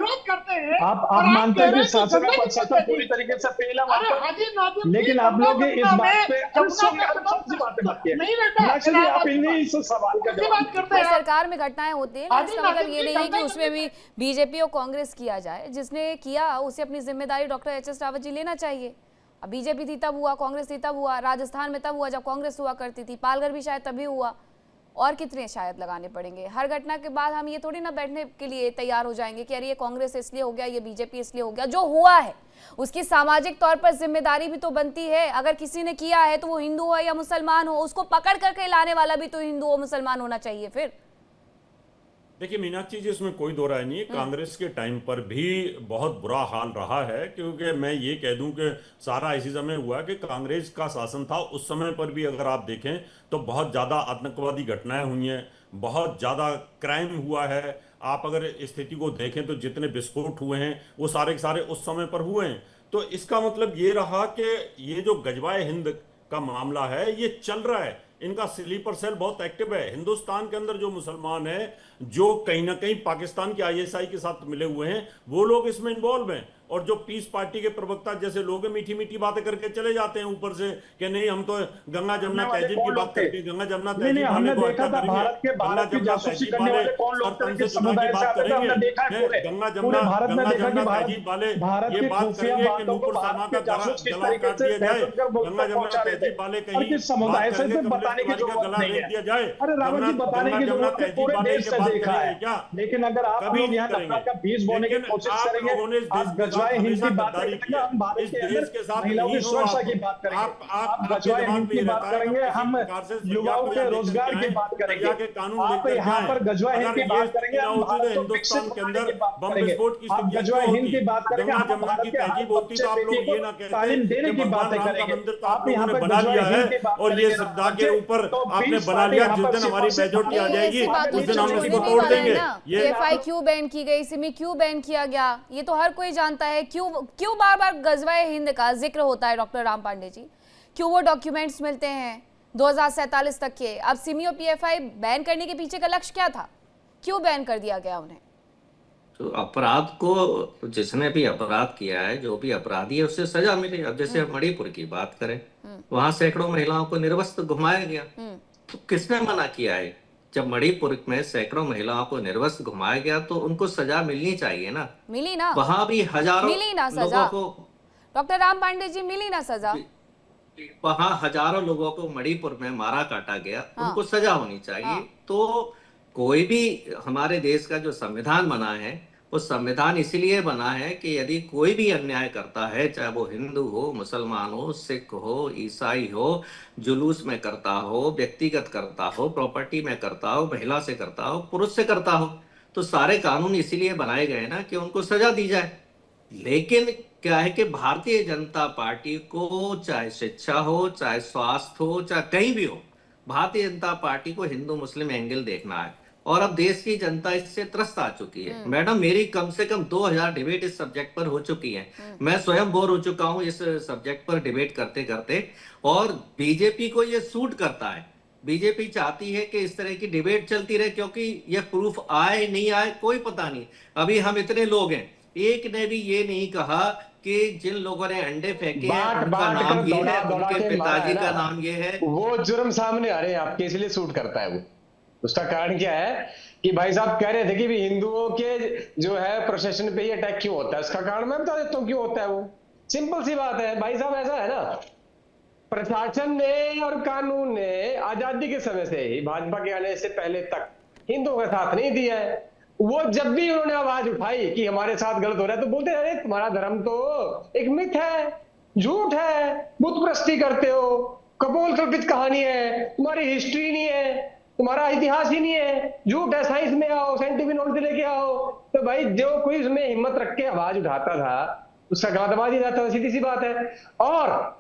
आप मानते हैं कि शासन और प्रशासन पूरी तरीके से फेल है वहां पर, लेकिन आप लोग इस बात पे बातें मत किए। आप इन्हीं से सवाल का जवाब करते हैं। सरकार में घटनाएं होती है, इसका मतलब ये नहीं है कि उसमें भी बीजेपी और कांग्रेस किया जाए। जिसने किया उसे अपनी जिम्मेदारी डॉक्टर एच.एस. रावत जी लेना चाहिए। अब बीजेपी थी तब हुआ, कांग्रेस थी तब हुआ, राजस्थान में तब हुआ जब कांग्रेस हुआ करती थी, पालघर भी शायद तभी हुआ, और कितने शायद लगाने पड़ेंगे। हर घटना के बाद हम ये थोड़ी ना बैठने के लिए तैयार हो जाएंगे कि अरे ये कांग्रेस इसलिए हो गया, ये बीजेपी इसलिए हो गया। जो हुआ है उसकी सामाजिक तौर पर जिम्मेदारी भी तो बनती है। अगर किसी ने किया है तो वो हिंदू हो या मुसलमान हो, उसको पकड़ करके लाने वाला भी तो हिंदू हो मुसलमान होना चाहिए। फिर देखिए मीनाक्षी जी, इसमें कोई दो राय नहीं है। कांग्रेस के टाइम पर भी बहुत बुरा हाल रहा है, क्योंकि मैं ये कह दूं कि सारा इसी समय हुआ कि कांग्रेस का शासन था। उस समय पर भी अगर आप देखें तो बहुत ज़्यादा आतंकवादी घटनाएं हुई हैं, बहुत ज़्यादा क्राइम हुआ है। आप अगर स्थिति को देखें तो जितने विस्फोट हुए हैं वो सारे के सारे उस समय पर हुए हैं। तो इसका मतलब ये रहा कि ये जो गजवाए हिंद का मामला है ये चल रहा है, इनका स्लीपर सेल बहुत एक्टिव है। हिंदुस्तान के अंदर जो मुसलमान हैं, जो कहीं ना कहीं पाकिस्तान के आईएसआई के साथ मिले हुए हैं, वो लोग इसमें इन्वॉल्व हैं। और जो पीस पार्टी के प्रवक्ता जैसे लोग मीठी मीठी बातें करके चले जाते हैं ऊपर से कि नहीं हम तो गंगा जमुना तहजीब की बात करके गंगा जमुना तहजीब वाले हमने को देखा हत्या था भारत करेंगे, के गंगा भारत की जमुना जासूसी तहजीब करने वाले वाले कौन लोग थे, सरपंच से किस जुदा की समुदाय से बात आते थे, हमने करेंगे, देखा है पूरे पूरे भारत में देखा कि तहजीब वाले भारत ये की बात खुफिया करेंगे कि बातों को नूपुर शर्मा भारत का के जासूस किस गला तरीके काट से दिया जाए, महसूस कर मुल्क गंगा तक जमुना पहुंचा रहे तहजीब थे, वाले और कहीं किस बात समुदाय से करेंगे तो बताने की कमलेश तिवारी का जरूरत गला नहीं रेत है। दिया जाए, अरे रावत जी, बताने की जमुना जरूरत है, तहजीब पूरे वाले देश ये से बात देखा करेंगे है। क्या? लेकिन अगर आप कभी लोग नहीं यहाँ करेंगे। नफरत का बीज बोने की लेकिन कोशिश आप करेंगे, लोगों ने इस देश आप के गजवाए साथ हिंद हमेशा की बात गद्दारी करेंगे, किया। हम भारत इस के देश के अंदर साथ महिलाओं की नहीं हो सुरक्षा आप। की बात करेंगे, आप आप आपके गजवाए दिमाग हिंद में की ये बात रहता है कि करेंगे, किसी हम प्रकार से सरिया युवाओं को के यहाँ लेकर रोजगार के की आए, बात करेंगे, सरिया के कानून आप लेकर के यहाँ आए। पर गजवाए हिंद अगर की ये बात करेंगे, स्थिति ना हम होती भारत तो को विकसित हिंदुस्तान के बनाने अंदर की बात बम करेंगे, विस्फोट की आप स्थितियां गजवाए क्यों हिंद होती? की बात करेंगे, गंगा हम जमुना भारत की के हर तहजीब होती बच्चे तो आप बेटी लोग को ये ना कहते तालीम देने कि की भगवान बातें राम का करेंगे। मंदिर तो आप आप लोगों यहाँ ने पर बना गजवाए लिया है हिंद की बात और ये करेंगे श्रद्धा रावत के जी, ऊपर तो आपने पीस बना पार्टी लिया। यहाँ जिस पर दिन हमारी सिर्फ मेजोरिटी आ ये जाएगी ऐसी बातों उस से दिन हम होने इसको नहीं तोड़ वाला है देंगे। ना। ये पीएफआई क्यों बैन की गई, सिमी क्यों बैन किया गया, ये तो हर कोई जानता है। क्यों बार बार गजवाए हिंद का जिक्र होता है डॉक्टर राम पांडे जी? क्यों वो डॉक्यूमेंट्स मिलते हैं 2047 तक के? अब सिमी और पीएफआई बैन करने के पीछे का लक्ष्य क्या था? क्यों बैन कर दिया गया उन्हें? तो अपराध को, जिसने भी अपराध किया है, जो भी अपराधी है, उससे सजा मिले। अब जैसे मणिपुर की बात करें, वहां सैकड़ों महिलाओं को निर्वस्त्र घुमाया गया, तो किसने मना किया है? जब मणिपुर में सैकड़ों महिलाओं को निर्वस्त्र घुमाया गया तो उनको सजा मिलनी चाहिए ना। मिली ना, वहां भी हजारों मिली ना लोगों सजा को, डॉक्टर राम पांडे जी, मिली ना सजा? वहां हजारों लोगों को मणिपुर में मारा काटा गया, उनको सजा होनी चाहिए। तो कोई भी हमारे देश का जो संविधान बना है, वो संविधान इसलिए बना है कि यदि कोई भी अन्याय करता है, चाहे वो हिंदू हो, मुसलमान हो, सिख हो, ईसाई हो, जुलूस में करता हो, व्यक्तिगत करता हो, प्रॉपर्टी में करता हो, महिला से करता हो, पुरुष से करता हो, तो सारे कानून इसीलिए बनाए गए ना कि उनको सजा दी जाए। लेकिन क्या है कि भारतीय जनता पार्टी को, चाहे शिक्षा हो, चाहे स्वास्थ्य हो, चाहे कहीं भी हो, भारतीय जनता पार्टी को हिंदू मुस्लिम एंगल देखना है। और अब देश की जनता इससे त्रस्त आ चुकी है। मैडम, मेरी कम से कम 2000 डिबेट इस सब्जेक्ट पर हो चुकी है। मैं स्वयं बोर हो चुका हूं इस सब्जेक्ट पर डिबेट करते करते। और बीजेपी को ये सूट करता है। बीजेपी चाहती है कि इस तरह की डिबेट चलती रहे, क्योंकि ये प्रूफ आए नहीं आए कोई पता नहीं। अभी हम इतने लोग हैं, एक ने भी ये नहीं कहा कि जिन लोगों ने अंडे फेंके हैं उनका नाम ये है, उनके पिताजी का नाम ये है। वो जुर्म सामने आ रहे हैं आपके, इसलिए सूट करता है वो। उसका कारण क्या है कि भाई साहब कह रहे थे कि भी हिंदुओं के जो है प्रोसेशन पे ही अटैक क्यों होता है, उसका कारण मैं बता देता हूँ क्यों होता है। वो सिंपल सी बात है भाई साहब, ऐसा है ना, प्रशासन ने और कानून ने आजादी के समय से ही, भाजपा के आने से पहले तक, हिंदुओं का साथ नहीं दिया है। वो जब भी उन्होंने आवाज उठाई कि हमारे साथ गलत हो रहा है, तो बोलते अरे तुम्हारा धर्म तो एक मिथ है, झूठ है, बुत प्रस्ती करते हो, कपोल कल्पित कहानी है, तुम्हारी हिस्ट्री नहीं है, तुम्हारा इतिहास ही नहीं है, झूठ है, साइंस में आओ, साइंटिफिक नॉलेज लेके आओ। तो भाई जो कोई उसमें हिम्मत रख के आवाज उठाता था उसका गला दबा दिया जाता था, सीधी सी बात है। और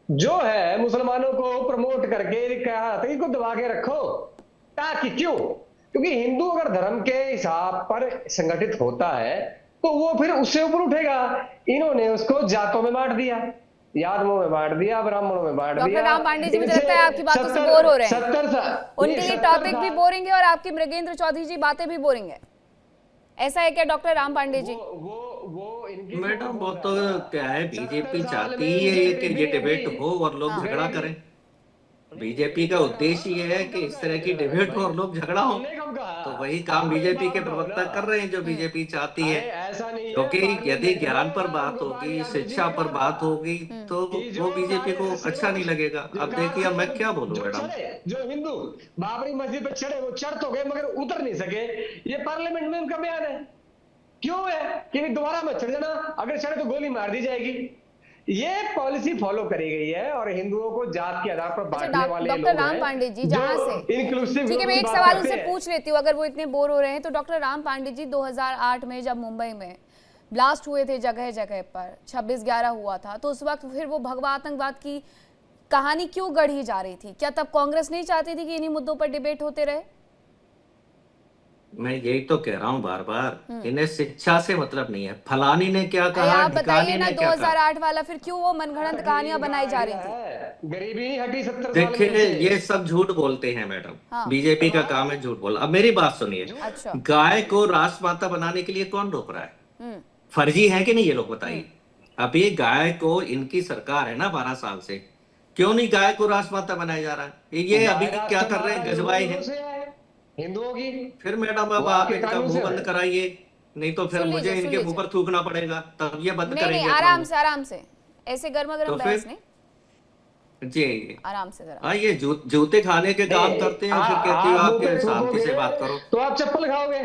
जो है मुसलमानों को प्रमोट करके कहा था कि इनको दबा के रखो, ताकि क्यों? क्योंकि हिंदू अगर धर्म के हिसाब पर संगठित होता है तो वो फिर उससे ऊपर उठेगा। इन्होंने उसको जातों में बांट दिया, यादवों में बांट दिया, ब्राह्मणों में बांट दिया। डॉक्टर राम पांडे जी, मुझे लगता है आपकी बातों से बोर हो रहे हैं। 70 उनके लिए टॉपिक भी बोरिंग है और आपकी मृगेंद्र चौधरी जी बातें भी बोरिंग है। ऐसा है क्या डॉक्टर राम पांडे जी? वो इनकी मैडम, वो तो क्या है, बीजेपी चाहती है कि ये डिबेट हो और लोग झगड़ा करें। बीजेपी का उद्देश्य ये है कि इस तरह की डिबेट हो और लोग झगड़ा हो। तो वही काम बीजेपी के प्रवक्ता कर रहे हैं जो बीजेपी चाहती है। क्योंकि यदि ज्ञान पर बात होगी, शिक्षा पर बात होगी, तो वो बीजेपी को अच्छा नहीं लगेगा। अब देखिए, अब मैं क्या बोलूं मैडम। जो हिंदू बाबरी मस्जिद पे चढ़े, वो चढ़ तो गए मगर उतर नहीं सके। ये पार्लियामेंट में उनका बयान है। क्यों है कि दोबारा मत चढ़ जाना, अगर चढ़े तो गोली मार दी जाएगी। ये पॉलिसी फॉलो करी गई है और हिंदुओं को जात के आधार पर बांटने वाले लोग डॉक्टर राम पांडे जी जहां से इंक्लूसिव, ठीक है, मैं एक सवाल उनसे पूछ लेती हूँ, अगर वो इतने बोर हो रहे हैं तो डॉक्टर राम पांडे जी 2008 में जब मुंबई में ब्लास्ट हुए थे जगह जगह पर, 26/11 हुआ था, तो उस वक्त फिर वो भगवा आतंकवाद की कहानी क्यों गढ़ी जा रही थी? क्या तब कांग्रेस नहीं चाहती थी कि इन्हीं मुद्दों पर डिबेट होते रहे? मैं यही तो कह रहा हूँ बार बार, इन्हें शिक्षा से मतलब नहीं है। फलानी ने क्या कहा, आप बताइए ढिकानी ना, ने क्या कहा। 2008 वाला फिर क्यों वो मनगढ़ंत कहानियां बनाई जा रही थी? गरीबी नहीं हटी 70 साल देखिए में। ये सब झूठ बोलते हैं मैडम, हाँ। बीजेपी का काम है झूठ बोलना। अब मेरी बात सुनिए, अच्छा। गाय को राष्ट्रमाता बनाने के लिए कौन रोक रहा है? फर्जी है कि नहीं ये लोग बताइए। अभी गाय को इनकी सरकार है ना 12 साल से, क्यों नहीं गाय को राष्ट्रमाता बनाया जा रहा है? ये अभी क्या कर रहे हैं, गजवाई है हिंदुओं की। फिर मैडम अब आप इनका मुंह बंद कराइए, नहीं तो फिर मुझे इनके मुंह पर थूकना पड़ेगा, तब ये बंद नहीं करेंगे। नहीं, आराम से ऐसे गर्मा गर्म बहस नहीं, जी आराम से जरा। हाँ, ये जूते खाने के काम करते हैं, फिर कहती हो आपके शांति से बात करो, तो आप चप्पल खाओगे,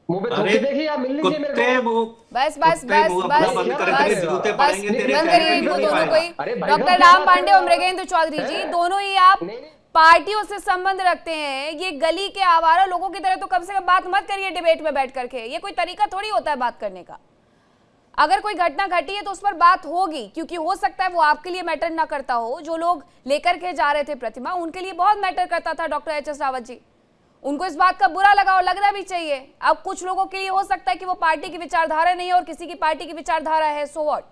मुंह पे अरे देखिए, आप मिल लीजिए मेरे कुत्ते को। मुंह बस बंद करके जूते पड़ेंगे तेरे बंद पैर करिए पे, इनको नहीं दोनों पाएगा। को ही। अरे भाई डॉक्टर साहब, राम क्या पांडे और मृगेंद्र चौधरी जी दोनों ही आप पार्टियों से संबंध रखते हैं, ये गली के आवारा लोगों की तरह तो कम से कम बात मत करिए डिबेट में बैठ करके। ये कोई तरीका थोड़ी होता है बात करने का। अगर कोई घटना घटी है तो उस पर बात होगी, क्योंकि हो सकता है वो आपके लिए मैटर ना करता हो, जो लोग लेकर के जा रहे थे प्रतिमा उनके लिए बहुत मैटर करता था। Doctor H S Rawat ji, उनको इस बात का बुरा लगा और लगना भी चाहिए। अब कुछ लोगों के लिए हो सकता है कि वो पार्टी की विचारधारा नहीं है और किसी की पार्टी की विचारधारा है, सो व्हाट।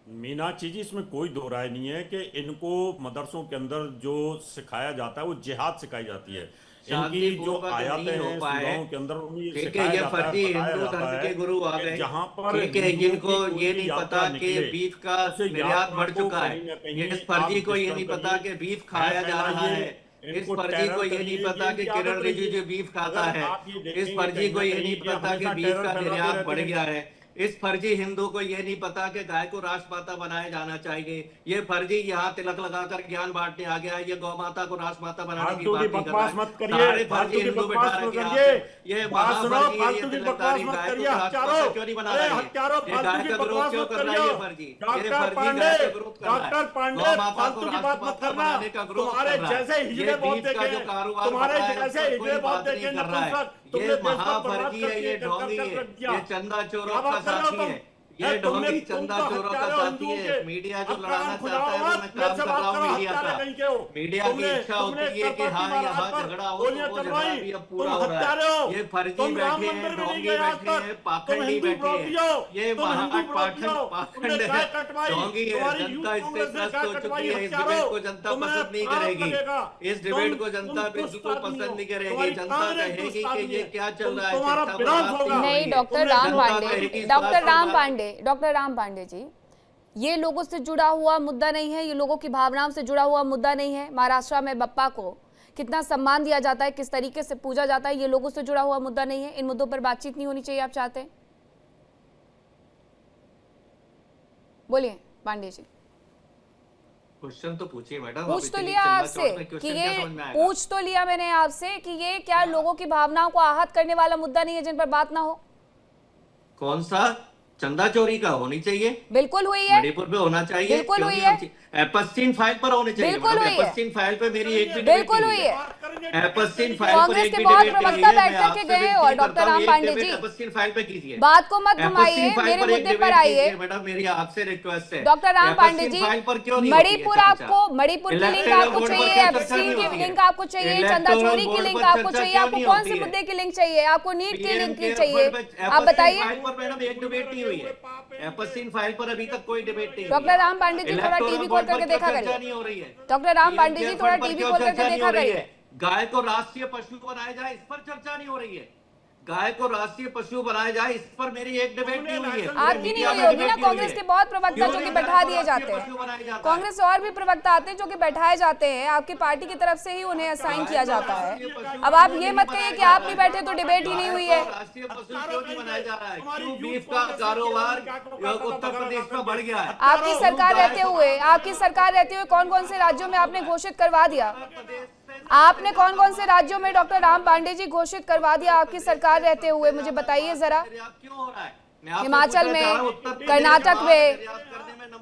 मीनाक्षी जी, इसमें कोई दो राय नहीं है कि इनको मदरसों के अंदर जो सिखाया जाता है वो जिहाद सिखाई जाती है। इनकी जो आयतें हैं सूराओं के अंदर उन्हें सिखाया ये जाता है, फर्जी बताया हिंदू जाता धर्म है के गुरु आ कि गए, जहां पर ठीक है, हिंदुओं जिनको की कोई ये भी नहीं यात्रा पता कि निकले, बीफ का उसे निर्यात यात्रा बढ़ को चुका है, कहीं ना कहीं इस फर्जी आप को ये नहीं डिस्टर्ब पता करिए, कि बीफ खाया जा रहा है, इस इनको फर्जी टेरर को ये करिए, नहीं पता कि इनकी आदत किरण रही रिजिजू है। बीफ खाता अगर है, आप ये इस देखेंगे फर्जी को कहीं ये ना नहीं कहीं पता कि हमेशा बीफ टेरर का फैलाते निर्यात रहते बढ़ हैं। गया है, इस फर्जी हिंदू को ये नहीं पता कि गाय को राष्ट्रमाता बनाया जाना चाहिए, ये फर्जी यहाँ तिलक लगाकर ज्ञान बांटने आ गया है, ये गौ माता को राष्ट्रमाता बनाने की फालतू की बात नहीं कर बकवास रहा है। मत करिए, सारे फालतू फर्जी की हिंदू बकवास बैठा मत रखे करिए। आपसे, ये बात सुनो, महाफर्जी है, फालतू ये की तिलकदारी बकवास मत गाय को करिए, राष्ट्रमाता हत्यारों। क्यों नहीं बना अरे रही है? हत्यारों, ये फालतू गाय की का विरोध बकवास क्यों मत कर रहा है? करिए। ये फर्जी, ये डॉक्टर फर्जी पांडे, गाय का विरोध कर रहा है, डॉक्टर पांडे, गौ माता को फालतू की बात मत राष्ट्रमाता करना। बनाने का विरोध तुम्हारे कर रहा है। जैसे हिजड़े ये बहुत बीफ का देखे जो हैं, कारोबार तुम्हारे बताया है, जैसे उस पर हिजड़े कोई बहुत बात नहीं देखे कर रहा है। तुमने ये देश को बर्बाद महाफर्जी है, ये करके ढोंगी कर है, रख दिया। ये चंदा चोरों क्या का बात कर रहे हो साथी तुम? है, ये तुमने ढोंगी चंदा तुम तो चोरों का हत्यारे हो साथी हिंदुओं है। के। मीडिया जो अब लड़ाना काम चाहता है वो मैं मेरे काम से कर बात रहा हूँ करो, मीडिया हत्यारे का। कहीं के हो। मीडिया की तुमने इच्छा होती है कि हाँ यहाँ झगड़ा हो, तो वो झगड़ा भी अब पूरा हो रहा है। ये फर्जी बैठे हैं, ढोंगी बैठे हैं, पाखंडी बैठे हैं, ये पाखंड है, ढोंगी है। जनता इससे त्रस्त हो चुकी है, इस डिबेट को जनता पसंद नहीं करेगी, इस डिबेट को जनता बिल्कुल पसंद नहीं करेगी। जनता कहेगी कि ये क्या चल रहा है, शिक्षा पर बात नहीं हो रही नहीं, है। डॉक्टर राम जनता पांडे, कहेगी डॉक्टर राम पांडे जी, ये लोगों से जुड़ा हुआ मुद्दा नहीं है, ये लोगों की भावनाओं से जुड़ा हुआ मुद्दा नहीं है। महाराष्ट्र में बप्पा को कितना सम्मान दिया जाता है, किस तरीके से पूजा जाता है, ये लोगों से जुड़ा हुआ मुद्दा नहीं है। इन मुद्दों पर बातचीत नहीं होनी चाहिए, आप चाहते हैं? बोलिए पांडे जी। क्वेश्चन तो पूछिए मैडम। पूछ तो लिया आपसे कि ये पूछ तो लिया मैंने आपसे कि ये क्या लोगों की भावनाओं को आहत करने वाला मुद्दा नहीं है जिन पर बात ना हो? कौन सा? चंदा चोरी का होनी चाहिए, बिल्कुल हुई है, मणिपुर पे होना चाहिए, बिल्कुल हुई है, एपस्टीन फाइल पर होने चाहिए, बिल्कुल हुई है, एपस्टीन फाइल पे मेरी एक भी बिल्कुल हुई है। एपस्टीन फाइल पर कांग्रेस एक के भी बहुत डिबेट नहीं प्रवक्ता हुई है। बैठ मैं करके आपसे गए और विनती डॉक्टर करता हूं, राम एक पांडे डिबेट जी एपस्टीन फाइल पे कीजिए, बात को मत घुमाइए, एपस्टीन फाइल मेरे पर एक मुद्दे डिबेट पर आइए। कीजिए मैडम, मेरी आपसे रिक्वेस्ट है। डॉक्टर राम पांडे जी, फाइल पर क्यों नहीं होती है मणिपुर चर्चा? आपको, मणिपुर की लिंक इलेक्टोरल आपको बोर्ड पर चाहिए, क्यों चर्चा एपस्टीन नहीं की होती है? लिंक आपको चाहिए, चंदा इलेक्टोरल चोरी की बोर्ड लिंक पर आपको चर्चा चाहिए, क्यों आपको नहीं कौन से होती है? मुद्दे की लिंक चाहिए, आपको नीट की लिंक की पीएम चाहिए, केयर आप बताइए। फाइल पर मैडम एक डिबेट नहीं हुई है, एपस्टीन फाइल पर अभी तक कोई डिबेट नहीं हुई है। डॉक्टर राम पांडे जी थोड़ा टीवी खोल करके देखा चर्चा करिए। नहीं हो रही है। डॉक्टर राम पांडे जी थोड़ा टीवी खोल करके देखा करिए। गाय को राष्ट्रीय पशु बनाया जाए, इस पर चर्चा नहीं हो रही है। गाय को राष्ट्रीय पशु बनाया जाए, इस पर मेरी एक डिबेट नहीं हुई है। आपकी नहीं हुई होगी ना, कांग्रेस के बहुत प्रवक्ता जो कि बैठा दिए जाते हैं, कांग्रेस से और भी प्रवक्ता आते हैं जो कि बैठाए जाते हैं, आपकी पार्टी की तरफ से ही उन्हें असाइन किया जाता है। अब आप ये मत कहिए कि आप नहीं बैठे तो डिबेट ही नहीं हुई है। राष्ट्रीय पशु क्यों नहीं बनाया जा रहा है? क्यों बीफ का कारोबार उत्तर प्रदेश में बढ़ गया है? आपकी सरकार रहते हुए कौन कौन से राज्यों में आपने घोषित करवा दिया? आपने कौन कौन से राज्यों में डॉक्टर राम पांडे जी घोषित करवा दिया आपकी सरकार रहते हुए, मुझे बताइए जरा। क्यों हो रहा है? हिमाचल में, कर्नाटक में,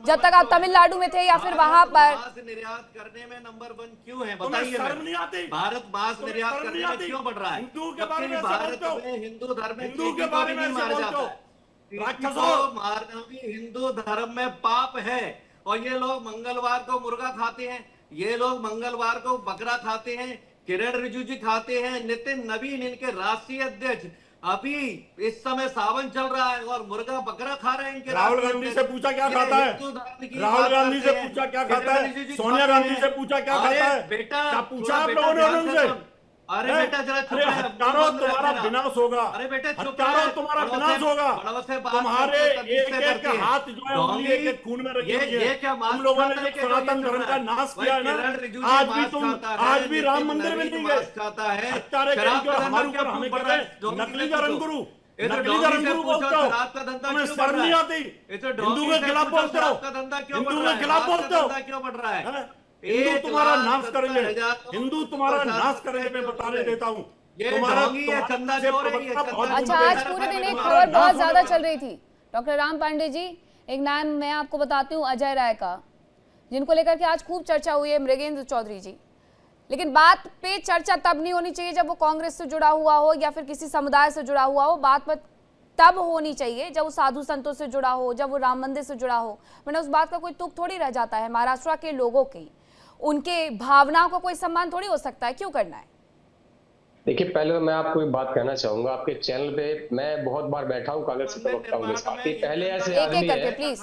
जब तक आप तमिलनाडु में थे या फिर वहां पर निर्यात करने में नंबर 1 क्यों है तुम्हें बताइए। शर्म नहीं आती? भारत मांस तुम्हें निर्यात शर्म करने नहीं में आती? क्यों बढ़ रहा है? हिंदू के बारे में जबकि ऐसे भारत बोलते हो? में हिंदू धर्म में हिंदू के किसी को बारे भी में नहीं ऐसे मारा बोलते जाता हो? है। राक्षसों! किसी को मारना भी हिंदू धर्म में पाप है। और ये लोग मंगलवार को मुर्गा खाते हैं, ये लोग मंगलवार को बकरा खाते हैं, किरण रिजिजू खाते हैं, नितिन नवीन इनके राष्ट्रीय अध्यक्ष अभी इस समय सावन चल रहा है और मुर्गा बकरा खा रहे हैं इनके राहुल राष्ट्रीय गांधी अध्यक्ष। से पूछा क्या ये खाता है? हिंदू धर्म की राहुल बात गांधी करते से हैं। पूछा क्या किरण खाता है? रिजिजू सोनिया खाते गांधी हैं। से पूछा क्या अरे खाता है? बेटा, क्या पूछा थोड़ा आप बेटा लोगों ने ध्यान उनसे? से सुन। अरे हैं? बेटा जरा चुप अरे रहे, हत्यारों बंद रख तुम्हारा देना। विनाश होगा। अरे बेटा चुप हत्यारों रहे, तुम्हारा बड़ों विनाश से- होगा। बड़ों से बात तुम्हारे करते हैं, तमीज एक से एक करते हैं। हाथ जो है उंगली डोंगी, एक खून में रखी ये हुई है। क्या मांस तुम लोगों ने खाता है जो कि सनातन डोंगी धर्म चल का रहा है? नाश भाई किया है किरण ना, रिजिजू आज भी मांस तुम खाता है, आज भी राम नितिन मंदिर में नवीन नहीं मांस गए। खाता है। हत्यारे शराब करेंगे का और धंधा हमारे क्यों ऊपर हमें बढ़ कह रहा रहे है? हैं डोंगी नकली से पूछो। धर्मगुरु। ये तो नकली डोंगी से धर्मगुरु पूछो, बोलते हो। शराब का धंधा तुम्हें क्यों बढ़ शर्म रहा नहीं है? आती? ये तो हिंदू डोंगी के से खिलाफ पूछो, बोलते हो। शराब का धंधा क्यों बढ़ हिंदू रहा के है? खिलाफ मांस का बोलते हो। धंधा क्यों बढ़ रहा है? हैं? हिंदू तुम्हारा नाश करेंगे। 1,70,000 हिंदू लोग तुम्हारा को नाश शासन करेंगे, मैं में बताने देता हूँ। ये तुम्हारा ढोंगी है, चंदा से चोर है ये, प्रवक्ता बहुत चंदा अच्छा, बुरे आज हैं। पूरे दिन एक तुम्हारा खबर बहुत नाश ज्यादा होने चल रही थी डॉक्टर राम पांडे जी। एक नाम मैं आपको बताती हूँ, अजय राय का, जिनको लेकर के आज खूब चर्चा हुई है, मृगेंद्र चौधरी जी। लेकिन बात पे चर्चा तब नहीं होनी चाहिए जब वो कांग्रेस से जुड़ा हुआ हो या फिर किसी समुदाय से जुड़ा हुआ हो। बात पर तब होनी चाहिए जब वो साधु संतों से जुड़ा हो, जब वो राम मंदिर से जुड़ा हो, वरना उस बात का कोई तुक थोड़ी रह जाता है। महाराष्ट्र के लोगों की उनके भावनाओं का कोई सम्मान थोड़ी हो सकता है, क्यों करना है? देखिए, पहले तो मैं आपको एक बात कहना चाहूंगा। आपके चैनल पे मैं बहुत बार बैठा हूँ कांग्रेस के कांग्रेस पार्टी। पहले ऐसे एक आदमी एक करके है, प्लीज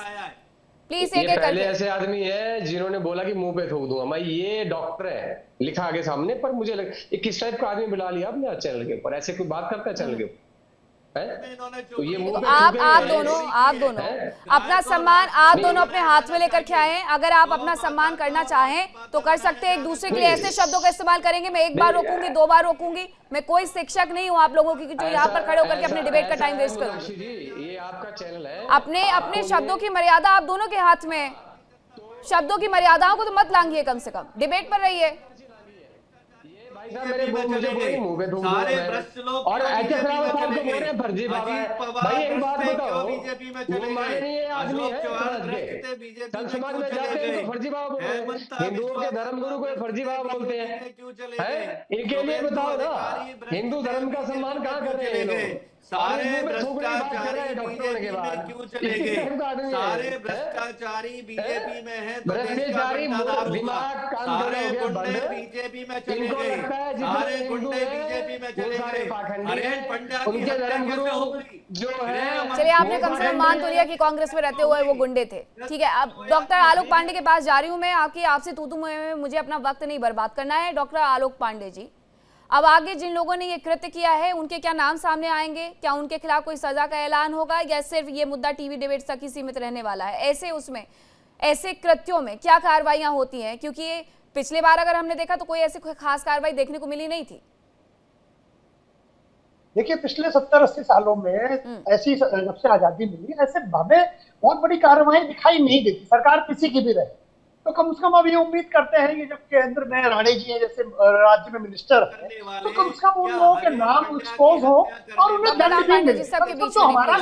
प्लीज ये एक एक पहले करके। ऐसे आदमी है जिन्होंने बोला कि मुंह पे थूक दूंगा मैं। ये डॉक्टर है, लिखा आगे सामने, पर मुझे ये किस टाइप का आदमी बुला लिया आपने चैनल के ऊपर? ऐसे कोई बात करता है चैनल के ऊपर? तो ये मुंह पे आप थूकेंगे। दोनों हैं? अपना सम्मान आप दोनों अपने हाथ में लेकर के आए। अगर आप अपना सम्मान करना चाहें तो कर सकते हैं। एक दूसरे के लिए ऐसे शब्दों का इस्तेमाल करेंगे, मैं एक बार रोकूंगी, 2 बार रोकूंगी। मैं कोई शिक्षक नहीं हूं आप लोगों की कि जो यहाँ पर खड़े होकर के अपने डिबेट का टाइम वेस्ट करूंगी। मीनाक्षी जी, ये आपका चैनल है। अपने शब्दों की मर्यादा आप दोनों के हाथ में है। शब्दों की मर्यादाओं को तो मत लांघिए, कम से कम डिबेट पर रहिए। मेरे मुझे कोई मुंह पे थूक दूंगा सारे मैं। भ्रष्ट लोग और ऐसे बीजेपी में साहब को चले बोल रहे हैं फर्जी बाबा है। अजीत पवार भाई एक बात भ्रष्ट थे, बताओ, क्यों बीजेपी में वो चले गए? माननीय आदमी अशोक है चौहान समाज भ्रष्ट के। थे, बीजेपी संत में समाज क्यों में चले जाते हैं गए? इनको फर्जी बाबा बोल रहे हैं। हेमंत हिंदुओं के बिस्वा धर्मगुरु को फर्जी बाबा बोलते हैं। क्यों चले हैं? गए? इनके लिए शुभेंदु बताओ ना, अधिकारी भ्रष्ट हिंदू थे, धर्म का बीजेपी सम्मान में कहाँ क्यों कर रहे हैं चले ये गए? लोग? सारे मुंह पे थूकने की बात कर रहे हैं भ्रष्टाचारी डॉक्टर होने के बीजेपी में बाद। क्यों चले इसी गए? किस्म का आदमी है। सारे हैं? भ्रष्टाचारी बीजेपी में है तो देश का भ्रष्टाचारी बंटाधार होगा। दिमाग काम सारे हो गया गुंडे बंद। बीजेपी में चले इनको गए। लगता है जितने सारे हिंदू गुंडे हैं, बीजेपी में वो चले सारे गए। पाखंडी हरेश हैं। पंड्या की उनके हत्या कैसे धर्मगुरु हो गई? जो है, चलिए, आपने वो कम से कम पाखंडी मान तो हैं। लिया कि कांग्रेस में रहते हुए वो गुंडे थे। ठीक है, अब डॉक्टर आलोक पांडे के पास जा रही हूं मैं। आपसे तू में मुझे अपना वक्त नहीं बर्बाद करना है। डॉक्टर आलोक पांडे जी, अब आगे जिन लोगों ने ये कृत्य किया है उनके क्या नाम सामने आएंगे? क्या उनके खिलाफ कोई सजा का ऐलान होगा या सिर्फ ये मुद्दा टीवी डिबेट तक ही सीमित रहने वाला है? ऐसे कृत्यों में क्या कार्रवाइयां होती हैं? क्योंकि ये पिछले बार अगर हमने देखा तो कोई ऐसी खास कार्रवाई देखने को मिली नहीं थी। देखिए, पिछले 70-80 सालों में ऐसी, जब से आजादी मिली, ऐसे हमें बहुत बड़ी कार्रवाई दिखाई नहीं देती, सरकार किसी की भी रहे। तो कम से कम अब ये उम्मीद करते हैं कि जब केंद्र में राणे जी हैं जैसे राज्य में मिनिस्टर है, तो कम से कम उन लोगों के नाम एक्सपोज हो और उन्हें दंड भी मिले। तो हमारा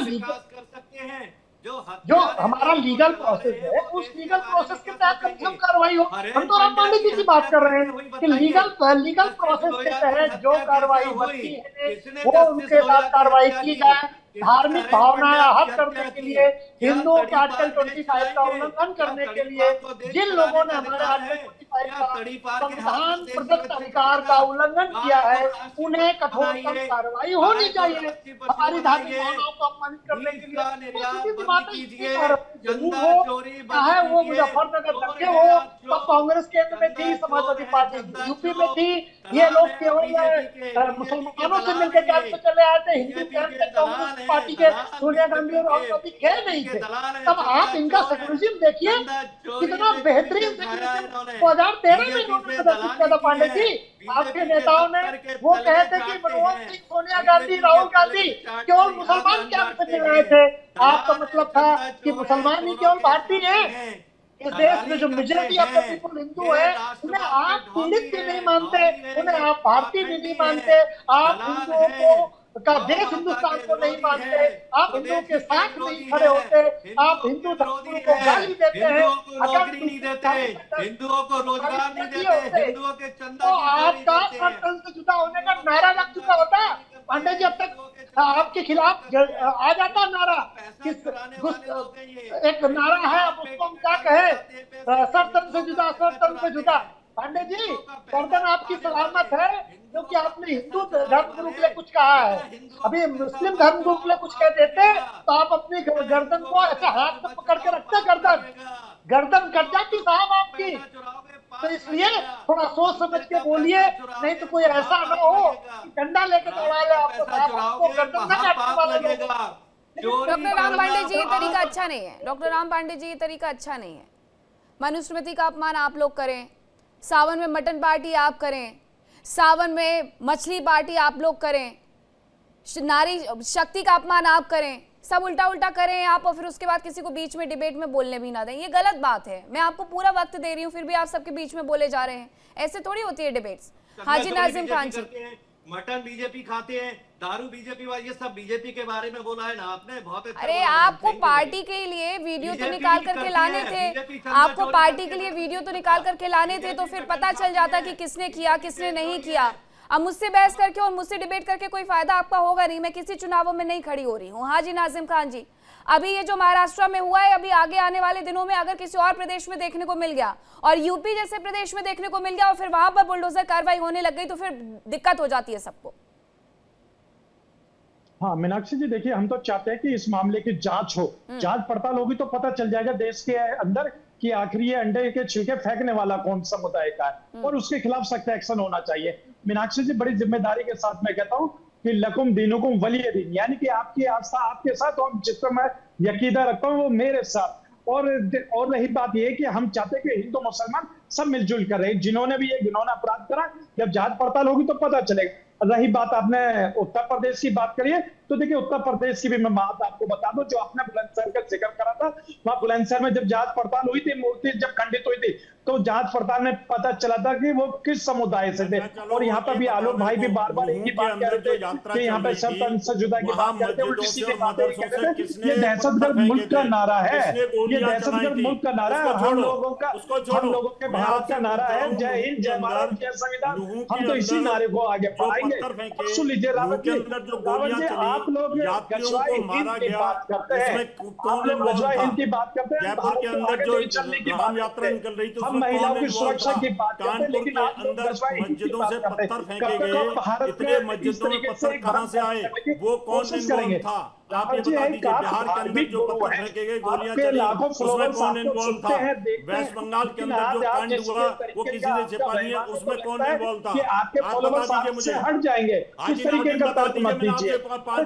जो हमारा लीगल प्रोसेस है, उस लीगल प्रोसेस के तहत कम से कम कार्रवाई हो। हम तो राम पांडे जी की बात कर रहे हैं कि लीगल प्रोसेस के तहत जो कार्रवाई बनती है वो उनके साथ कार्रवाई की जाए। धार्मिक भावनाएं आहत करने के लिए, हिंदुओं के आर्टिकल 25 का उल्लंघन करने के लिए जिन लोगों ने हमारे आर्टिकल 25 का संविधान प्रदत्त अधिकार का उल्लंघन किया है, उन्हें कठोरतम कार्रवाई होनी चाहिए। हमारी धार्मिक भावनाओं को अपमानित करने के लिए चाहे वो मुजफ्फरनगर दंगे हो, तो कांग्रेस केंद्र में थी, समाजवादी पार्टी यूपी में थी। ये लोग केवल मुसलमानों से मिलकर कैंप पे चले आए थे, हिंदू कैंप पे कांग्रेस पार्टी के सोनिया गांधी और राहुल गांधी गए नहीं थे। तब आप इनका सेक्युलरिज्म देखिए, कितना बेहतरीन सेक्युलरिज्म 2013 में इन्होंने प्रदर्शित किया था। पांडे जी, आपके नेताओं ने वो कहे थे कि मनमोहन सिंह, सोनिया गांधी, राहुल गांधी केवल मुसलमान कैंप से मिल रहे थे। आपका मतलब था कि मुसलमान ही केवल भारतीय है। इस देश में जो majority of the people Hindu है, उन्हें आप पीड़ित भी नहीं मानते, उन्हें आप भारतीय भी नहीं मानते। आप हिंदुओं को का देश हिंदुस्तान को नहीं मानते, आप हिंदुओं के साथ नहीं खड़े होते, आप हिंदू धर्म को गाली देते हैं, नौकरी नहीं देते, हिंदुओं को रोजगार नहीं देते, हिंदुओं के चंदा तो आपका संतन से जुदा होने का नारा लग चुका होता। पांडे जी अब तक आपके खिलाफ आ जाता नारा, एक नारा है, अब उसको हम क्या कहे, सरतन से जुदा, सरतन से जुदा। पांडे जी गर्दन आपकी सलामत है, क्योंकि आपने हिंदू धर्म गुरु के लिए कुछ कहा है। अभी मुस्लिम धर्म गुरु के लिए कुछ कह देते तो आप अपनी गर्दन को ऐसे हाथ में पकड़ के रखते, गर्दन कट जाती साहब आपकी। तो इसलिए थोड़ा सोच समझ के बोलिए, नहीं तो कोई ऐसा न हो कि डंडा लेके दौड़ा ले आपको, आपको गर्दन न काटने वाले लोग। डॉक्टर राम पांडे जी, ये तरीका अच्छा नहीं है। डॉक्टर राम पांडे जी, ये तरीका अच्छा नहीं है। मनुस्मृति का अपमान आप लोग करें, सावन में मटन पार्टी आप करें, सावन में मछली पार्टी आप लोग करें, नारी शक्ति का अपमान आप करें, सब उल्टा उल्टा करें आप, और फिर उसके बाद किसी को बीच में डिबेट में बोलने भी ना दें। ये गलत बात है। मैं आपको पूरा वक्त दे रही हूँ, फिर भी आप सबके बीच में बोले जा रहे हैं। ऐसे थोड़ी होती है डिबेट्स। हाजी नाजिम खान जी, मटन बीजेपी खाते हैं, दारू बीजेपी, ये सब बीजेपी के बारे में बोला है ना आपने, बहुत अच्छा। अरे आपको पार्टी के लिए वीडियो तो निकाल करके लाने थे, आपको पार्टी के लिए वीडियो तो निकाल करके लाने थे, तो फिर पता चल जाता कि किसने किया किसने नहीं किया। अब मुझसे बहस करके और मुझसे डिबेट करके कोई फायदा आपका होगा नहीं। मैं किसी चुनावों में नहीं खड़ी हो रही हूँ। हाजी नाजिम खान जी, अभी ये जो महाराष्ट्र में हुआ है, अभी आगे आने वाले दिनों में अगर किसी और प्रदेश में देखने को मिल गया और यूपी जैसे प्रदेश में देखने को मिल गया और फिर वहां पर बुलडोजर कार्रवाई होने लग गई, तो फिर दिक्कत हो जाती है सबको। हाँ मीनाक्षी जी, देखिए हम तो चाहते हैं कि इस मामले की जांच हो, जांच पड़ताल होगी तो पता चल जाएगा देश के अंदर कि आखिर ये अंडे के छिलके फेंकने वाला कौन समुदाय का है, और उसके खिलाफ सख्त एक्शन होना चाहिए। मीनाक्षी जी, बड़ी जिम्मेदारी के साथ मैं कहता हूँ कि लकुम दीनुकुम वलिय दीन, यानी कि आपकी आस्था आपके साथ और जिस पर मैं यकीदा रखता हूँ वो मेरे साथ। और रही बात ये कि हम चाहते हैं कि हिंदू मुसलमान सब मिलजुल कर रहे, जिन्होंने भी ये घिनौना अपराध करा, जब जांच पड़ताल होगी तो पता चलेगा। रही बात आपने उत्तर प्रदेश की बात करिए, तो देखिए उत्तर प्रदेश की भी मैं बात आपको बता दूं, जो आपने बुलंदशहर का जिक्र करा था, वहां बुलंदशहर में जब जांच पड़ताल हुई थी, मूर्ति जब खंडित हुई थी, तो जांच पड़ताल में पता चला था कि वो किस समुदाय से थे। और यहाँ पर भी आलोक भाई भी बार बार एक ही बात कह रहे थे कि यहाँ पे सब से जुदा की बात करते, उल्टी सीधी बातें कहते थे। ये दहशतगर्द मुल्क का नारा है, ये दहशतगर्द मुल्क का नारा है, हम लोगों के भारत का नारा है, जय हिंद, जय भारत, जय संविधान। हम तो इसी नारे को आगे बढ़ाएंगे। सुन लीजिए रावत जी, आप लोग गजवा हिंद की बात करते हैं, आप लोग गजवा हिंद की बात करते हैं, भारत के अंदर जो चलने की बात यात्रा निकल रही थी, हम महिलाओं की सुरक्षा की बात करते हैं, लेकिन आप लोग गजवा हिंद की बात करते हैं। कब तक भारत में इस तरीके से कहां से आए, वो कौन इन्वॉल्व था? आप ये बता दीजिए, बिहार के अंदर जो पत्थर फेंके गए, गोलियां चली, उसमें कौन इन्वॉल्व था? वेस्ट बंगाल के अंदर जो कांड हुआ वो किसी ने छिपा नहीं है, उसमें कौन इन्वॉल्व था? आपके फॉलोवर्स आपसे हट जाएंगे, किस तरीके का तर्क मत दीजिए,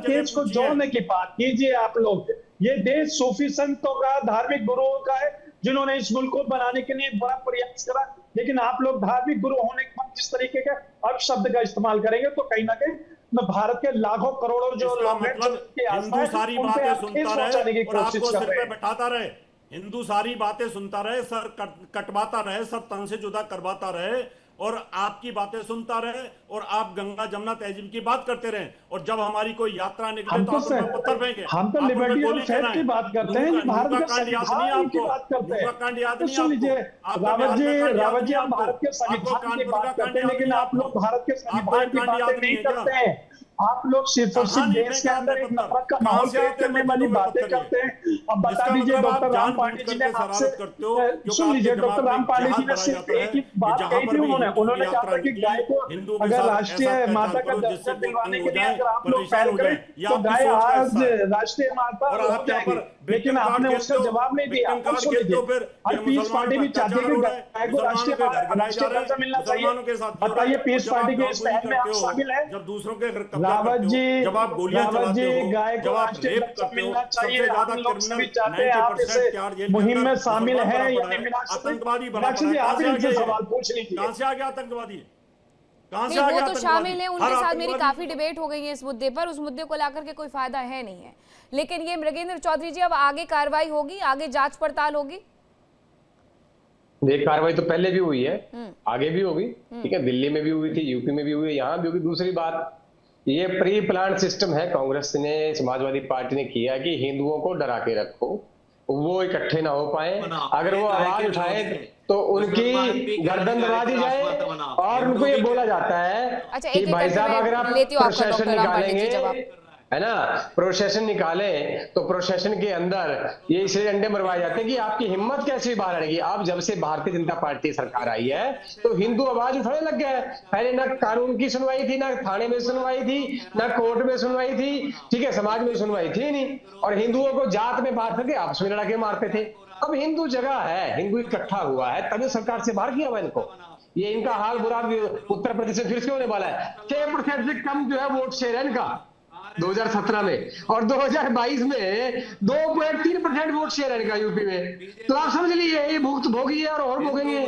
देश को जोड़ने की बात कीजिए आप लोग। ये देश सूफी संतों का, धार्मिक गुरुओं का है, जिन्होंने इस मुल्क को बनाने के लिए बड़ा प्रयास करा, लेकिन आप लोग धार्मिक गुरु होने के बाद जिस तरीके के अपशब्द का इस्तेमाल करेंगे तो कहीं ना कहीं भारत के लाखों करोड़ों जो लोग हैं, हिंदू सारी बातें सुनता रहे और आपको सिर पे बैठाता रहे, हिंदू सारी बातें सुनता रहे, सर कटवाता रहे, सब तन से जुदा करवाता रहे, और आपकी बातें सुनता रहे, और आप गंगा जमुना तहजीब की बात करते रहे, और जब हमारी कोई यात्रा निकले तो आप पत्थर फेंके। हम तो लिबर्टी और फेथ की बात करते हैं, भारत के संविधान की बात करते हैं। सुन लीजिए रावत जी, हम भारत के संविधान की बात करते हैं, लेकिन आप लोग भारत के संविधान की बातें नहीं करते हैं। आप लोग सिर्फ और सिर्फ देश के अंदर एक नफरत का माहौल पैदा करने वाली बातें करते हैं। अब बता दीजिए, डॉक्टर राम पांडे जी ने आपसे, सुन लीजिए, डॉक्टर राम पांडे जी ने सिर्फ एक ही बात कही थी, उन्होंने कहा था कि गाय को अगर राष्ट्रीय माता का दर्जा दिलवाने के लिए अगर आप लोग पहल करें तो गाय आज राष्ट्रीय माता हो जाएगी, लेकिन आपने उसका जवाब नहीं दिया। अब सुन लीजिए, और पीस पार्टी भी चाहती है कि गाय को राष्ट्रीय दर्जा मिलना चाहिए। बताइए, पीस पार्टी के इस पहल में आप शामिल हैं? जब दूसरों के रावत जी, जब आप गोलियां चलाते हो, गाय को राष्ट्रीय दर्जा मिलना चाहिए, आप लोग सभी चाहते हैं, आप इस मुहिम में शामिल हैं या नहीं? आतंकवादी आप इनसे सवाल पूछ लीजिए, कहां से आ गया आतंकवादी? नहीं, वो तो शामिल है, उनके साथ मेरी काफी डिबेट हो गई है इस मुद्दे पर, उस मुद्दे को लाकर के कोई फायदा है नहीं है। लेकिन ये मृगेंद्र चौधरी जी, अब आगे कार्रवाई होगी, आगे जांच पड़ताल होगी? ये कार्रवाई तो पहले भी हुई है, आगे भी होगी, ठीक है, दिल्ली में भी हुई थी, यूपी में भी हुई है, यहाँ भी होगी। दूसरी बात ये प्री प्लान सिस्टम है, कांग्रेस ने, समाजवादी पार्टी ने किया कि हिंदुओं को डरा के रखो, वो इकट्ठे ना हो पाए, अगर वो आवाज उठाए तो उनकी गर्दन दबा दी जाए। और उनको ये बोला जाता है अच्छा, कि एक-एक भाई करके साहब मैं अगर आप लेती हूँ आपका प्रोसेशन डॉक्टर राम पांडे जी निकालेंगे, जवाब। है ना, प्रोसेशन निकालें तो प्रोसेशन के अंदर ये इसलिए डंडे मरवाए जाते हैं कि आपकी हिम्मत कैसे बाहर आएगी। आप जब से भारतीय जनता पार्टी सरकार आई है तो हिंदू आवाज उठाने लग गए। पहले ना कानून की सुनवाई थी, ना थाने में सुनवाई थी, ना कोर्ट में सुनवाई थी, ठीक है, समाज में सुनवाई थी नहीं, और हिंदुओं को जात में बांट करके आपस में लड़ा के मारते थे। अब हिंदू जगह है, हिंदू इकट्ठा हुआ है, तभी सरकार से बाहर किया हुआ इनको। ये इनका हाल बुरा भी उत्तर प्रदेश में फिर से होने वाला है। 6% से कम जो है वोट शेयर है इनका 2017 में, और 2022 में 2.3% वोट शेयर है इनका यूपी में। तो आप समझ लीजिए ये भुगत भोगी है और भोगेंगे।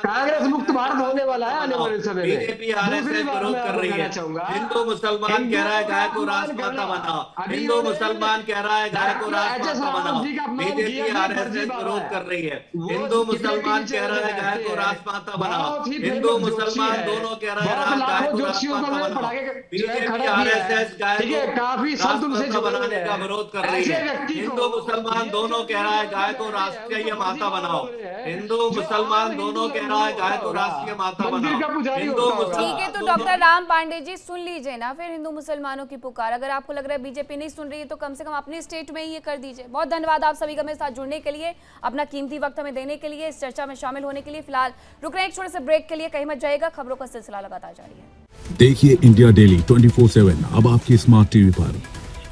कांग्रेस मुक्त भारत होने वाला है आने वाले समय में। बीजेपी आरएसएस विरोध कर रही है। हिंदू मुसलमान कह रहा है गाय को राजमाता बनाओ, हिंदू मुसलमान कह रहा है गाय को राजमाता बनाओ। बीजेपी आरएसएस विरोध कर रही है। हिंदू मुसलमान कह रहा है गाय को राजमाता बनाओ, हिंदू मुसलमान दोनों कह रहे हैं गाय को राजमाता बनाओ। बीजेपी आरएसएस गाय को काफी राष्ट्रमाता बनाने का विरोध कर रही है। हिंदू मुसलमान दोनों कह रहा है गाय को राष्ट्रीय माता बनाओ, हिंदू मुसलमान दोनों कह रहा है गाय को राष्ट्रीय माता बनाओ, हिंदू ठीक है, तो डॉक्टर राम पांडे जी सुन लीजिए ना फिर हिंदू मुसलमानों की पुकार। अगर आपको लग रहा है बीजेपी नहीं सुन रही है तो कम से कम अपनी स्टेट में ही ये कर दीजिए। बहुत धन्यवाद आप सभी का मेरे साथ जुड़ने के लिए, अपना कीमती वक्त हमें देने के लिए, इस चर्चा में शामिल होने के लिए। फिलहाल रुक रहे हैं एक छोटे से ब्रेक के लिए, कहीं मत जाइएगा, खबरों का सिलसिला लगातार जारी है। देखिए इंडिया डेली 24/7 अब आपकी स्मार्ट टीवी पर।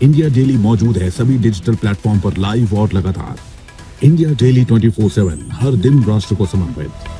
इंडिया डेली मौजूद है सभी डिजिटल प्लेटफॉर्म पर लाइव और लगातार। इंडिया डेली 24/7 हर दिन राष्ट्र को समर्पित।